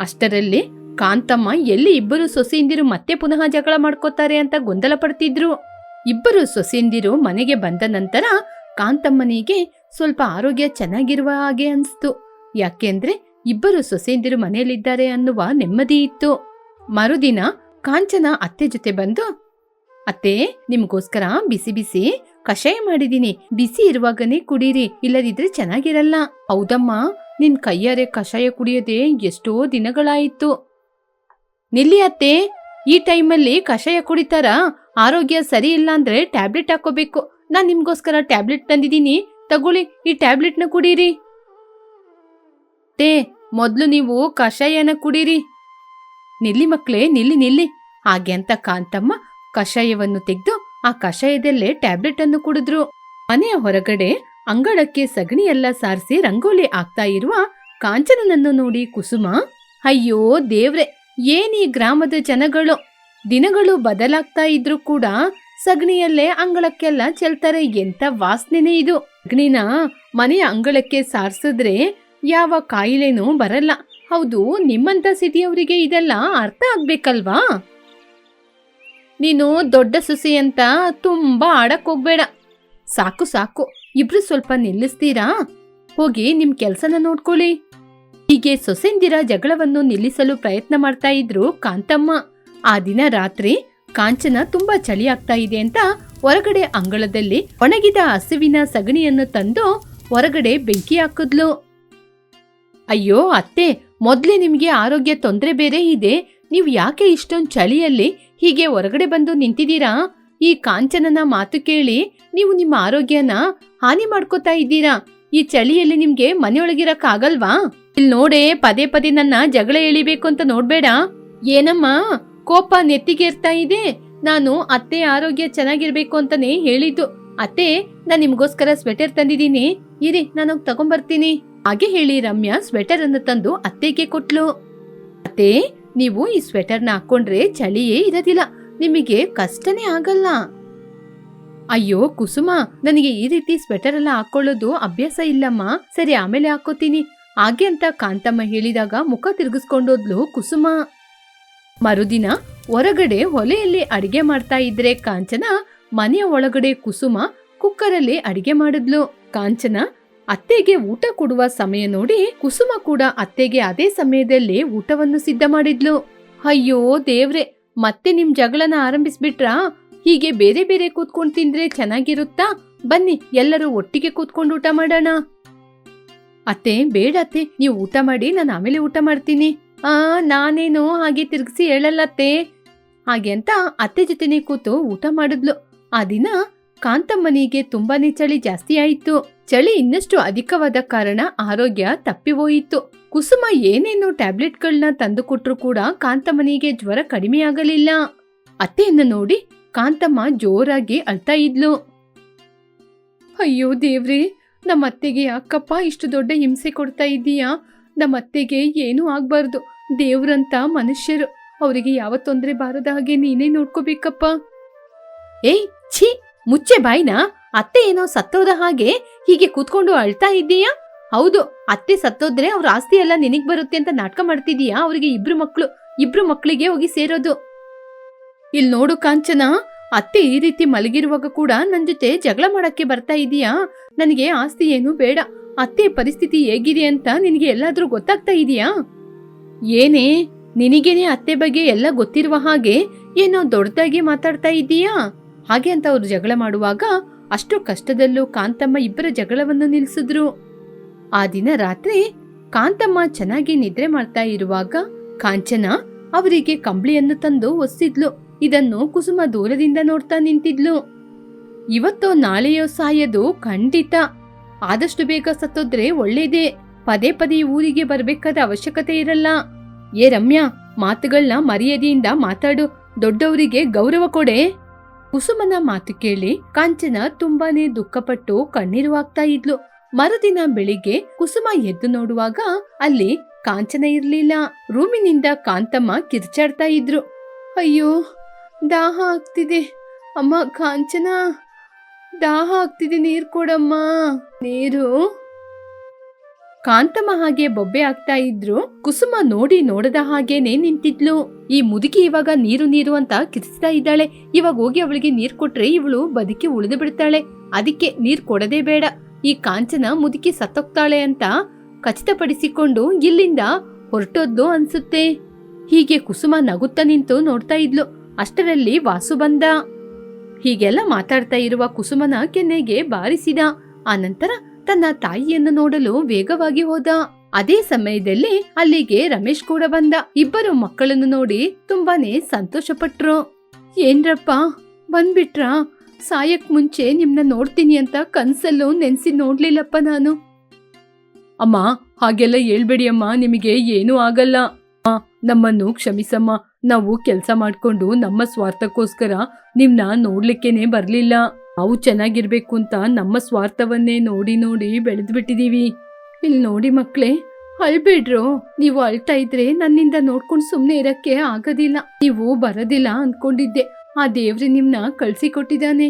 ಅಷ್ಟರಲ್ಲಿ ಕಾಂತಮ್ಮ ಎಲ್ಲಿ ಇಬ್ಬರು ಸೊಸೆಯಂದಿರು ಮತ್ತೆ ಪುನಃ ಜಗಳ ಮಾಡ್ಕೋತಾರೆ ಅಂತ ಗೊಂದಲ ಪಡ್ತಿದ್ರು. ಇಬ್ಬರು ಸೊಸೆಯಂದಿರು ಮನೆಗೆ ಬಂದ ನಂತರ ಕಾಂತಮ್ಮನಿಗೆ ಸ್ವಲ್ಪ ಆರೋಗ್ಯ ಚೆನ್ನಾಗಿರುವ ಹಾಗೆ ಅನ್ಸ್ತು. ಯಾಕೆಂದ್ರೆ ಇಬ್ಬರು ಸೊಸೆಯಂದಿರು ಮನೆಯಲ್ಲಿದ್ದಾರೆ ಅನ್ನುವ ನೆಮ್ಮದಿ ಇತ್ತು. ಮರುದಿನ ಕಾಂಚನ ಅತ್ತೆ ಜೊತೆ ಬಂದು, ಅತ್ತೆ, ನಿಮ್ಗೋಸ್ಕರ ಬಿಸಿ ಬಿಸಿ ಕಷಾಯ ಮಾಡಿದೀನಿ, ಬಿಸಿ ಇರುವಾಗನೇ ಕುಡೀರಿ, ಇಲ್ಲದಿದ್ರೆ ಚೆನ್ನಾಗಿರಲ್ಲ. ಹೌದಮ್ಮ, ನಿನ್ ಕೈಯಾರೆ ಕಷಾಯ ಕುಡಿಯೋದೇ ಎಷ್ಟೋ ದಿನಗಳಾಯಿತು. ನಿಲ್ಲಿ ಅತ್ತೆ, ಈ ಟೈಮಲ್ಲಿ ಕಷಾಯ ಕುಡಿತಾರ? ಆರೋಗ್ಯ ಸರಿ ಇಲ್ಲ ಅಂದ್ರೆ ಟ್ಯಾಬ್ಲೆಟ್ ಹಾಕೋಬೇಕು. ನಾನ್ ನಿಮ್ಗೋಸ್ಕರ ಟ್ಯಾಬ್ಲೆಟ್ ತಂದಿದ್ದೀನಿ, ತಗೊಳ್ಳಿ, ಈ ಟ್ಯಾಬ್ಲೆಟ್ನ ಕುಡೀರಿ. ಮೊದ್ಲು ನೀವು ಕಷಾಯನ ಕುಡೀರಿ. ನಿಲ್ಲಿ ಮಕ್ಳೇ, ನಿಲ್ಲಿ. ಹಾಗೆ ಅಂತ ಕಾಂತಮ್ಮ ಕಷಾಯವನ್ನು ತೆಗೆದು ಆ ಕಷಾಯದಲ್ಲೇ ಟ್ಯಾಬ್ಲೆಟ್ ಅನ್ನು ಕುಡಿದ್ರು. ಮನೆಯ ಹೊರಗಡೆ ಅಂಗಳಕ್ಕೆ ಸಗಣಿ ಎಲ್ಲ ಸಾರಿಸಿ ರಂಗೋಲಿ ಆಗ್ತಾ ಇರುವ ಕಾಂಚನನನ್ನು ನೋಡಿ ಕುಸುಮ, ಅಯ್ಯೋ ದೇವ್ರೆ, ಏನ್ ಈ ಗ್ರಾಮದ ಜನಗಳು! ದಿನಗಳು ಬದಲಾಗ್ತಾ ಇದ್ರು ಕೂಡ ಸಗಣಿಯಲ್ಲೇ ಅಂಗಳಕ್ಕೆಲ್ಲ ಚೆಲ್ತಾರೆ. ಎಂತ ವಾಸನೆನೇ ಇದು! ಸಗಣಿನ ಮನೆಯ ಅಂಗಳಕ್ಕೆ ಸಾರಿಸಿದ್ರೆ ಯಾವ ಕಾಯಿಲೆನೂ ಬರಲ್ಲ. ಹೌದು, ನಿಮ್ಮಂತ ಸಿಟಿಯವರಿಗೆ ಇದೆಲ್ಲ ಅರ್ಥ ಆಗ್ಬೇಕಲ್ವಾ? ನೀನು ದೊಡ್ಡ ಸೊಸೆ ಅಂತ ತುಂಬಾ ಆಡಕ್ ಹೋಗ್ಬೇಡ. ಸಾಕು, ಇಬ್ರು ಸ್ವಲ್ಪ ನಿಲ್ಲಿಸ್ತೀರಾ? ಹೋಗಿ ನಿಮ್ ಕೆಲ್ಸನ ನೋಡ್ಕೊಳ್ಳಿ. ಹೀಗೆ ಸೊಸೆಂದಿರ ಜಗಳವನ್ನು ನಿಲ್ಲಿಸಲು ಪ್ರಯತ್ನ ಮಾಡ್ತಾ ಇದ್ರು ಕಾಂತಮ್ಮ. ಆ ದಿನ ರಾತ್ರಿ ಕಾಂಚನ ತುಂಬಾ ಚಳಿ ಆಗ್ತಾ ಇದೆ ಅಂತ ಹೊರಗಡೆ ಅಂಗಳದಲ್ಲಿ ಒಣಗಿದ ಹಸುವಿನ ಸಗಣಿಯನ್ನು ತಂದು ಹೊರಗಡೆ ಬೆಂಕಿ ಹಾಕಿದ್ಲು. ಅಯ್ಯೋ ಅತ್ತೆ, ಮೊದ್ಲೇ ನಿಮ್ಗೆ ಆರೋಗ್ಯ ತೊಂದರೆ ಬೇರೆ ಇದೆ, ನೀವು ಯಾಕೆ ಇಷ್ಟೊಂದು ಚಳಿಯಲ್ಲಿ ಹೀಗೆ ಹೊರಗಡೆ ಬಂದು ನಿಂತಿದ್ದೀರಾ? ಈ ಕಾಂಚನನ ಮಾತು ಕೇಳಿ ನೀವು ನಿಮ್ಮ ಆರೋಗ್ಯನ ಹಾನಿ ಮಾಡ್ಕೋತಾ ಇದ್ದೀರಾ. ಈ ಚಳಿಯಲ್ಲಿ ನಿಮ್ಗೆ ಮನೆಯೊಳಗಿರಕ್ ಆಗಲ್ವಾ? ಇಲ್ಲಿ ನೋಡೆ, ಪದೇ ಪದೇ ನನ್ನ ಜಗಳ ಎಳಿಬೇಕು ಅಂತ ನೋಡ್ಬೇಡ. ಏನಮ್ಮ, ಕೋಪ ನೆತ್ತಿಗೇರ್ತಾ ಇದೆ? ನಾನು ಅತ್ತೆ ಆರೋಗ್ಯ ಚೆನ್ನಾಗಿರ್ಬೇಕು ಅಂತಾನೆ ಹೇಳಿದ್ದು. ಅತ್ತೆ, ನಾನ್ ನಿಮ್ಗೋಸ್ಕರ ಸ್ವೆಟರ್ ತಂದಿದ್ದೀನಿ, ಇರಿ, ನಾನು ತಗೊಂಬರ್ತೀನಿ. ಹಾಗೆ ಹೇಳಿ ರಮ್ಯಾ ಸ್ವೆಟರ್ ಅನ್ನು ತಂದು ಅತ್ತೆಗೆ ಕೊಟ್ಲು. ಅತ್ತೆ, ನೀವು ಈ ಸ್ವೆಟರ್ನ ಹಾಕೊಂಡ್ರೆ ಚಳಿಯೇ ಇರೋದಿಲ್ಲ, ನಿಮಗೆ ಕಷ್ಟನೇ ಆಗಲ್ಲ. ಅಯ್ಯೋ ಕುಸುಮ, ನನಗೆ ಈ ರೀತಿ ಸ್ವೆಟರ್ ಎಲ್ಲ ಹಾಕೊಳ್ಳೋದು ಅಭ್ಯಾಸ ಇಲ್ಲಮ್ಮ. ಸರಿ, ಆಮೇಲೆ ಹಾಕೋತೀನಿ. ಹಾಗೆ ಅಂತ ಕಾಂತಮ್ಮ ಹೇಳಿದಾಗ ಮುಖ ತಿರುಗಿಸ್ಕೊಂಡೋದ್ಲು ಕುಸುಮ. ಮರುದಿನ ಹೊರಗಡೆ ಒಲೆಯಲ್ಲಿ ಅಡಿಗೆ ಮಾಡ್ತಾ ಇದ್ರೆ ಕಾಂಚನ ಮನೆಯ ಒಳಗಡೆ ಕುಸುಮ ಕುಕ್ಕರಲ್ಲಿ ಅಡಿಗೆ ಮಾಡಿದ್ಲು. ಕಾಂಚನ ಅತ್ತೆಗೆ ಊಟ ಕೊಡುವ ಸಮಯ ನೋಡಿ ಕುಸುಮ ಕೂಡ ಅತ್ತೆಗೆ ಅದೇ ಸಮಯದಲ್ಲಿ ಊಟವನ್ನು ಸಿದ್ಧ ಮಾಡಿದ್ಲು. ಅಯ್ಯೋ ದೇವ್ರೆ, ಮತ್ತೆ ನಿಮ್ ಜಗಳನ ಆರಂಭಿಸ್ಬಿಟ್ರಾ? ಹೀಗೆ ಬೇರೆ ಬೇರೆ ಕೂತ್ಕೊಂಡ್ ತಿಂದ್ರೆ ಚೆನ್ನಾಗಿರುತ್ತಾ? ಬನ್ನಿ, ಎಲ್ಲರೂ ಒಟ್ಟಿಗೆ ಕೂತ್ಕೊಂಡು ಊಟ ಮಾಡೋಣ. ಅತ್ತೆ, ಬೇಡ ಅತ್ತೆ, ನೀವು ಊಟ ಮಾಡಿ, ನಾನು ಆಮೇಲೆ ಊಟ ಮಾಡ್ತೀನಿ. ನಾನೇನು ಹಾಗೆ ತಿರ್ಗಿಸಿ ಹೇಳಲ್ಲತ್ತೆ. ಹಾಗೆ ಅಂತ ಅತ್ತೆ ಜೊತೆನೆ ಕೂತು ಊಟ ಮಾಡಿದ್ಲು. ಆ ದಿನ ಕಾಂತಮ್ಮನಿಗೆ ತುಂಬಾನೇ ಚಳಿ ಜಾಸ್ತಿ ಆಯಿತು. ಚಳಿ ಇನ್ನಷ್ಟು ಅಧಿಕವಾದ ಕಾರಣ ಆರೋಗ್ಯ ತಪ್ಪಿ ಹೋಯಿತು. ಕುಸುಮ ಏನೇನು ಟ್ಯಾಬ್ಲೆಟ್ಗಳನ್ನ ತಂದು ಕೊಟ್ರು ಕೂಡ ಕಾಂತಮ್ಮನಿಗೆ ಜ್ವರ ಕಡಿಮೆಯಾಗಲಿಲ್ಲ. ಅತ್ತೆಯನ್ನು ನೋಡಿ ಕಾಂತಮ್ಮ ಜೋರಾಗಿ ಅಳ್ತಾ ಇದ್ಲು. ಅಯ್ಯೋ ದೇವ್ರಿ, ನಮ್ಮ ಅತ್ತೆಗೆ ಯಾಕಪ್ಪ ಇಷ್ಟು ದೊಡ್ಡ ಹಿಂಸೆ ಕೊಡ್ತಾ ಇದ್ದೀಯಾ? ನಮ್ಮ ಅತ್ತೆಗೆ ಏನೂ ಆಗ್ಬಾರ್ದು. ದೇವ್ರಂತ ಮನುಷ್ಯರು, ಅವರಿಗೆ ಯಾವ ತೊಂದರೆ ಬಾರದ ಹಾಗೆ ನೀನೇ ನೋಡ್ಕೋಬೇಕಪ್ಪ. ಏಯ್ ಛೀ, ಮುಚ್ಚೆ ಬಾಯ್ನ. ಅತ್ತೆ ಏನೋ ಸತ್ತೋದ ಹಾಗೆ ಹೀಗೆ ಕೂತ್ಕೊಂಡು ಅಳ್ತಾ ಇದ್ದೀಯಾ? ಹೌದು, ಅತ್ತೆ ಸತ್ತೋದ್ರೆ ಅವ್ರ ಆಸ್ತಿ ಎಲ್ಲ ನಿನಗ್ ಬರುತ್ತೆ ಅಂತ ನಾಟಕ ಮಾಡ್ತಿದೀಯಾ? ಅವ್ರಿಗೆ ಇಬ್ರು ಮಕ್ಕಳಿಗೆ ಹೋಗಿ ಸೇರೋದು. ಇಲ್ ನೋಡು ಕಾಂಚನ, ಅತ್ತೆ ಈ ರೀತಿ ಮಲಗಿರುವಾಗ ಕೂಡ ನನ್ ಜೊತೆ ಜಗಳ ಮಾಡಕ್ಕೆ ಬರ್ತಾ ಇದೀಯಾ? ನನಗೆ ಆಸ್ತಿ ಏನು ಬೇಡ. ಅತ್ತೆ ಪರಿಸ್ಥಿತಿ ಹೇಗಿದೆ ಅಂತ ನಿನಗೆ ಎಲ್ಲಾದ್ರೂ ಗೊತ್ತಾಗ್ತಾ ಇದೀಯಾ? ಏನೇ, ನಿನಗೇನೆ ಅತ್ತೆ ಬಗ್ಗೆ ಎಲ್ಲ ಗೊತ್ತಿರುವ ಹಾಗೆ ಏನೋ ದೊಡ್ಡದಾಗಿ ಮಾತಾಡ್ತಾ ಇದ್ದೀಯಾ? ಹಾಗೆ ಅಂತ ಅವ್ರು ಜಗಳ ಮಾಡುವಾಗ ಅಷ್ಟು ಕಷ್ಟದಲ್ಲೂ ಕಾಂತಮ್ಮ ಇಬ್ಬರ ಜಗಳವನ್ನು ನಿಲ್ಸಿದ್ರು. ಆ ದಿನ ರಾತ್ರಿ ಕಾಂತಮ್ಮ ಚೆನ್ನಾಗಿ ನಿದ್ರೆ ಮಾಡ್ತಾ ಇರುವಾಗ ಕಾಂಚನ ಅವರಿಗೆ ಕಂಬಳಿಯನ್ನು ತಂದು ಒಸ್ಸಿದ್ಲು. ಇದನ್ನು ಕುಸುಮ ದೂರದಿಂದ ನೋಡ್ತಾ ನಿಂತಿದ್ಲು. ಇವತ್ತೋ ನಾಳೆಯೋ ಸಾಯೋದು ಖಂಡಿತ. ಆದಷ್ಟು ಬೇಗ ಸತ್ತೋದ್ರೆ ಒಳ್ಳೇದೇ. ಪದೇ ಪದೇ ಊರಿಗೆ ಬರ್ಬೇಕಾದ ಅವಶ್ಯಕತೆ ಇರಲ್ಲ. ಏ ರಮ್ಯಾ, ಮಾತುಗಳನ್ನ ಮರ್ಯಾದೆಯಿಂದ ಮಾತಾಡು. ದೊಡ್ಡವರಿಗೆ ಗೌರವ ಕೊಡೆ. ಕುಸುಮನ ಮಾತು ಕೇಳಿ ಕಾಂಚನ ತುಂಬಾನೇ ದುಃಖಪಟ್ಟು ಕಣ್ಣೀರು ಹಾಕ್ತಾ ಇದ್ಲು. ಮರುದಿನ ಬೆಳಿಗ್ಗೆ ಕುಸುಮ ಎದ್ದು ನೋಡುವಾಗ ಅಲ್ಲಿ ಕಾಂಚನ ಇರ್ಲಿಲ್ಲ. ರೂಮಿನಿಂದ ಕಾಂತಮ್ಮ ಕಿರ್ಚಾಡ್ತಾ ಇದ್ರು. ಅಯ್ಯೋ, ದಾಹ ಆಗ್ತಿದೆ ಅಮ್ಮ. ಕಾಂಚನ, ದಾಹ ಆಗ್ತಿದೆ, ನೀರ್ ಕೊಡಮ್ಮ, ನೀರು. ಕಾಂತಮ್ಮ ಹಾಗೆ ಬೊಬ್ಬೆ ಆಗ್ತಾ ಇದ್ರು. ಕುಸುಮ ನೋಡಿ ನೋಡದ ಹಾಗೇನೆ ನಿಂತಿದ್ಲು. ಈ ಮುದುಕಿ ಇವಾಗ ನೀರು ನೀರು ಅಂತ ಕಿರ್ಚ್ತಾ ಇದ್ದಾಳೆ. ಇವಾಗ ಹೋಗಿ ಅವಳಿಗೆ ನೀರ್ ಕೊಟ್ರೆ ಇವಳು ಬದುಕಿ ಉಳಿದು ಬಿಡ್ತಾಳೆ. ಅದಕ್ಕೆ ನೀರ್ ಕೊಡದೇ ಬೇಡ. ಈ ಕಾಂಚನ ಮುದುಕಿ ಸತ್ತೋಗ್ತಾಳೆ ಅಂತ ಖಚಿತಪಡಿಸಿಕೊಂಡು ಇಲ್ಲಿಂದ ಹೊರಟೋದ್ಲು ಅನ್ಸುತ್ತೆ. ಹೀಗೆ ಕುಸುಮ ನಗುತ್ತಾ ನಿಂತು ನೋಡ್ತಾ ಇದ್ಲು. ಅಷ್ಟರಲ್ಲಿ ವಾಸು ಬಂದ. ಹೀಗೆಲ್ಲ ಮಾತಾಡ್ತಾ ಇರುವ ಕುಸುಮನ ಕೆನ್ನೆಗೆ ಬಾರಿಸಿದ. ಆನಂತರ ತನ್ನ ತಾಯಿಯನ್ನು ನೋಡಲು ವೇಗವಾಗಿ ಹೋದ. ಅದೇ ಸಮಯದಲ್ಲಿ ಅಲ್ಲಿಗೆ ರಮೇಶ್ ಕೂಡ ಬಂದ. ಇಬ್ಬರು ಮಕ್ಕಳನ್ನು ನೋಡಿ ತುಂಬಾನೇ ಸಂತೋಷಪಟ್ರು. ಏನ್ರಪ್ಪ, ಬಂದ್ಬಿಟ್ರ? ಸಾಯಕ್ ಮುಂಚೆ ನಿಮ್ನ ನೋಡ್ತೀನಿ ಅಂತ ಕನ್ಸಲ್ಲೂ ನೆನ್ಸಿ ನೋಡ್ಲಿಲ್ಲಪ್ಪ ನಾನು. ಅಮ್ಮ, ಹಾಗೆಲ್ಲ ಹೇಳ್ಬೇಡಿ ಅಮ್ಮ, ನಿಮಗೆ ಏನೂ ಆಗಲ್ಲ. ನಮ್ಮನ್ನು ಕ್ಷಮಿಸಮ್ಮ. ನಾವು ಕೆಲಸ ಮಾಡ್ಕೊಂಡು ನಮ್ಮ ಸ್ವಾರ್ಥಕ್ಕೋಸ್ಕರ ನಿಮ್ನ ನೋಡ್ಲಿಕ್ಕೇನೆ ಬರ್ಲಿಲ್ಲ. ನಾವು ಚೆನ್ನಾಗಿರ್ಬೇಕು ಅಂತ ನಮ್ಮ ಸ್ವಾರ್ಥವನ್ನೇ ನೋಡಿ ನೋಡಿ ಬೆಳೆದು ಬಿಟ್ಟಿದೀವಿ. ಇಲ್ಲಿ ನೋಡಿ ಮಕ್ಳೇ, ಅಳ್ಬೇಡ್ರು. ನೀವು ಅಳ್ತಾ ಇದ್ರೆ ನನ್ನಿಂದ ನೋಡ್ಕೊಂಡು ಸುಮ್ನೆ ಇರಕ್ಕೆ ಆಗೋದಿಲ್ಲ. ನೀವು ಬರೋದಿಲ್ಲ ಅನ್ಕೊಂಡಿದ್ದೆ. ಆ ದೇವ್ರಿ ನಿಮ್ನ ಕಳ್ಸಿ ಕೊಟ್ಟಿದ್ದಾನೆ.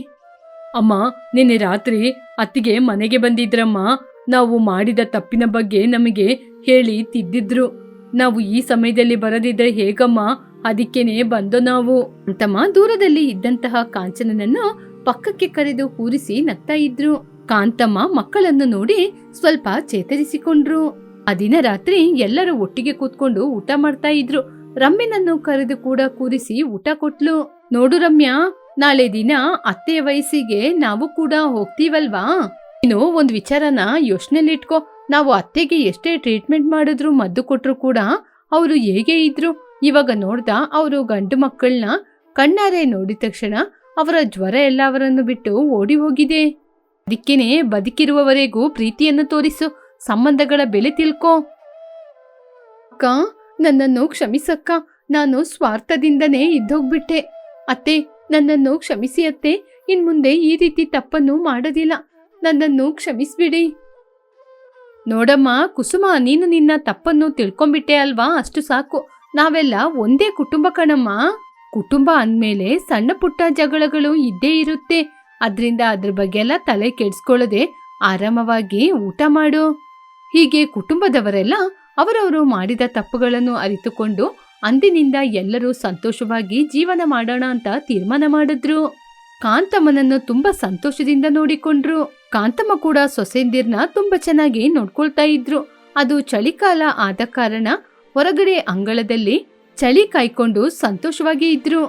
ಅಮ್ಮ, ನಿನ್ನೆ ರಾತ್ರಿ ಅತ್ತಿಗೆ ಮನೆಗೆ ಬಂದಿದ್ರಮ್ಮ. ನಾವು ಮಾಡಿದ ತಪ್ಪಿನ ಬಗ್ಗೆ ನಮಗೆ ಹೇಳಿ ತಿದ್ದಿದ್ರು. ನಾವು ಈ ಸಮಯದಲ್ಲಿ ಬರದಿದ್ರೆ ಹೇಗಮ್ಮ? ಅದಕ್ಕೇನೆ ಬಂದೋ ನಾವು ಅಂತಮ್ಮ ದೂರದಲ್ಲಿ ಇದ್ದಂತಹ ಕಾಂಚನನನ್ನು ಪಕ್ಕಕ್ಕೆ ಕರೆದು ಕೂರಿಸಿ ನಗ್ತಾ ಇದ್ರು. ಕಾಂತಮ್ಮ ಮಕ್ಕಳನ್ನು ನೋಡಿ ಸ್ವಲ್ಪ ಚೇತರಿಸಿಕೊಂಡ್ರು. ಆ ದಿನ ರಾತ್ರಿ ಎಲ್ಲರೂ ಒಟ್ಟಿಗೆ ಕೂತ್ಕೊಂಡು ಊಟ ಮಾಡ್ತಾ ಇದ್ರು. ರಮ್ಯನನ್ನು ಕರೆದು ಕೂಡ ಕೂರಿಸಿ ಊಟ ಕೊಟ್ಲು. ನೋಡು ರಮ್ಯಾ, ನಾಳೆ ದಿನ ಅತ್ತೆಯ ವಯಸ್ಸಿಗೆ ನಾವು ಕೂಡ ಹೋಗ್ತೀವಲ್ವಾ? ನೀನು ಒಂದ್ ವಿಚಾರನ ಯೋಚನೆಲಿಟ್ಕೋ. ನಾವು ಅತ್ತೆಗೆ ಎಷ್ಟೇ ಟ್ರೀಟ್ಮೆಂಟ್ ಮಾಡಿದ್ರು ಮದ್ದು ಕೊಟ್ರು ಕೂಡ ಅವರು ಹೇಗೆ ಇದ್ರು. ಇವಾಗ ನೋಡ್ದ ಅವರು ಗಂಡು ಮಕ್ಕಳನ್ನ ಕಣ್ಣಾರೆ ನೋಡಿದ ತಕ್ಷಣ ಅವರ ಜ್ವರ ಎಲ್ಲ ಅವರನ್ನು ಬಿಟ್ಟು ಓಡಿ ಹೋಗಿದೆ. ಅದಕ್ಕೇನೆ ಬದುಕಿರುವವರೆಗೂ ಪ್ರೀತಿಯನ್ನು ತೋರಿಸು. ಸಂಬಂಧಗಳ ಬೆಲೆ ತಿಳ್ಕೊ. ಅಕ್ಕ, ನನ್ನನ್ನು ಕ್ಷಮಿಸಕ್ಕ. ನಾನು ಸ್ವಾರ್ಥದಿಂದನೇ ಇದ್ದೋಗ್ಬಿಟ್ಟೆ. ಅತ್ತೆ, ನನ್ನನ್ನು ಕ್ಷಮಿಸಿ ಅತ್ತೆ. ಇನ್ಮುಂದೆ ಈ ರೀತಿ ತಪ್ಪನ್ನು ಮಾಡೋದಿಲ್ಲ. ನನ್ನನ್ನು ಕ್ಷಮಿಸ್ಬಿಡಿ. ನೋಡಮ್ಮ ಕುಸುಮ, ನೀನು ನಿನ್ನ ತಪ್ಪನ್ನು ತಿಳ್ಕೊಂಬಿಟ್ಟೆ ಅಲ್ವಾ? ಅಷ್ಟು ಸಾಕು. ನಾವೆಲ್ಲ ಒಂದೇ ಕುಟುಂಬ ಕಣಮ್ಮ. ಕುಟುಂಬ ಅಂದ್ಮೇಲೆ ಸಣ್ಣ ಪುಟ್ಟ ಜಗಳಗಳು ಇದ್ದೇ ಇರುತ್ತೆ. ಅದ್ರಿಂದ ಅದ್ರ ಬಗ್ಗೆ ಎಲ್ಲ ತಲೆ ಕೆಡ್ಸ್ಕೊಳ್ಳದೆ ಆರಾಮವಾಗಿ ಊಟ ಮಾಡು. ಹೀಗೆ ಕುಟುಂಬದವರೆಲ್ಲ ಅವರವರು ಮಾಡಿದ ತಪ್ಪುಗಳನ್ನು ಅರಿತುಕೊಂಡು ಅಂದಿನಿಂದ ಎಲ್ಲರೂ ಸಂತೋಷವಾಗಿ ಜೀವನ ಮಾಡೋಣ ಅಂತ ತೀರ್ಮಾನ ಮಾಡಿದ್ರು. ಕಾಂತಮ್ಮನನ್ನು ತುಂಬಾ ಸಂತೋಷದಿಂದ ನೋಡಿಕೊಂಡ್ರು. ಕಾಂತಮ್ಮ ಕೂಡ ಸೊಸೆಂದಿರ್ನ ತುಂಬಾ ಚೆನ್ನಾಗಿ ನೋಡ್ಕೊಳ್ತಾ ಇದ್ರು. ಅದು ಚಳಿಕಾಲ ಆದ ಕಾರಣ ಹೊರಗಡೆ ಅಂಗಳದಲ್ಲಿ ಚಳಿ ಕಾಯ್ಕೊಂಡು ಸಂತೋಷವಾಗಿ ಇದ್ರು.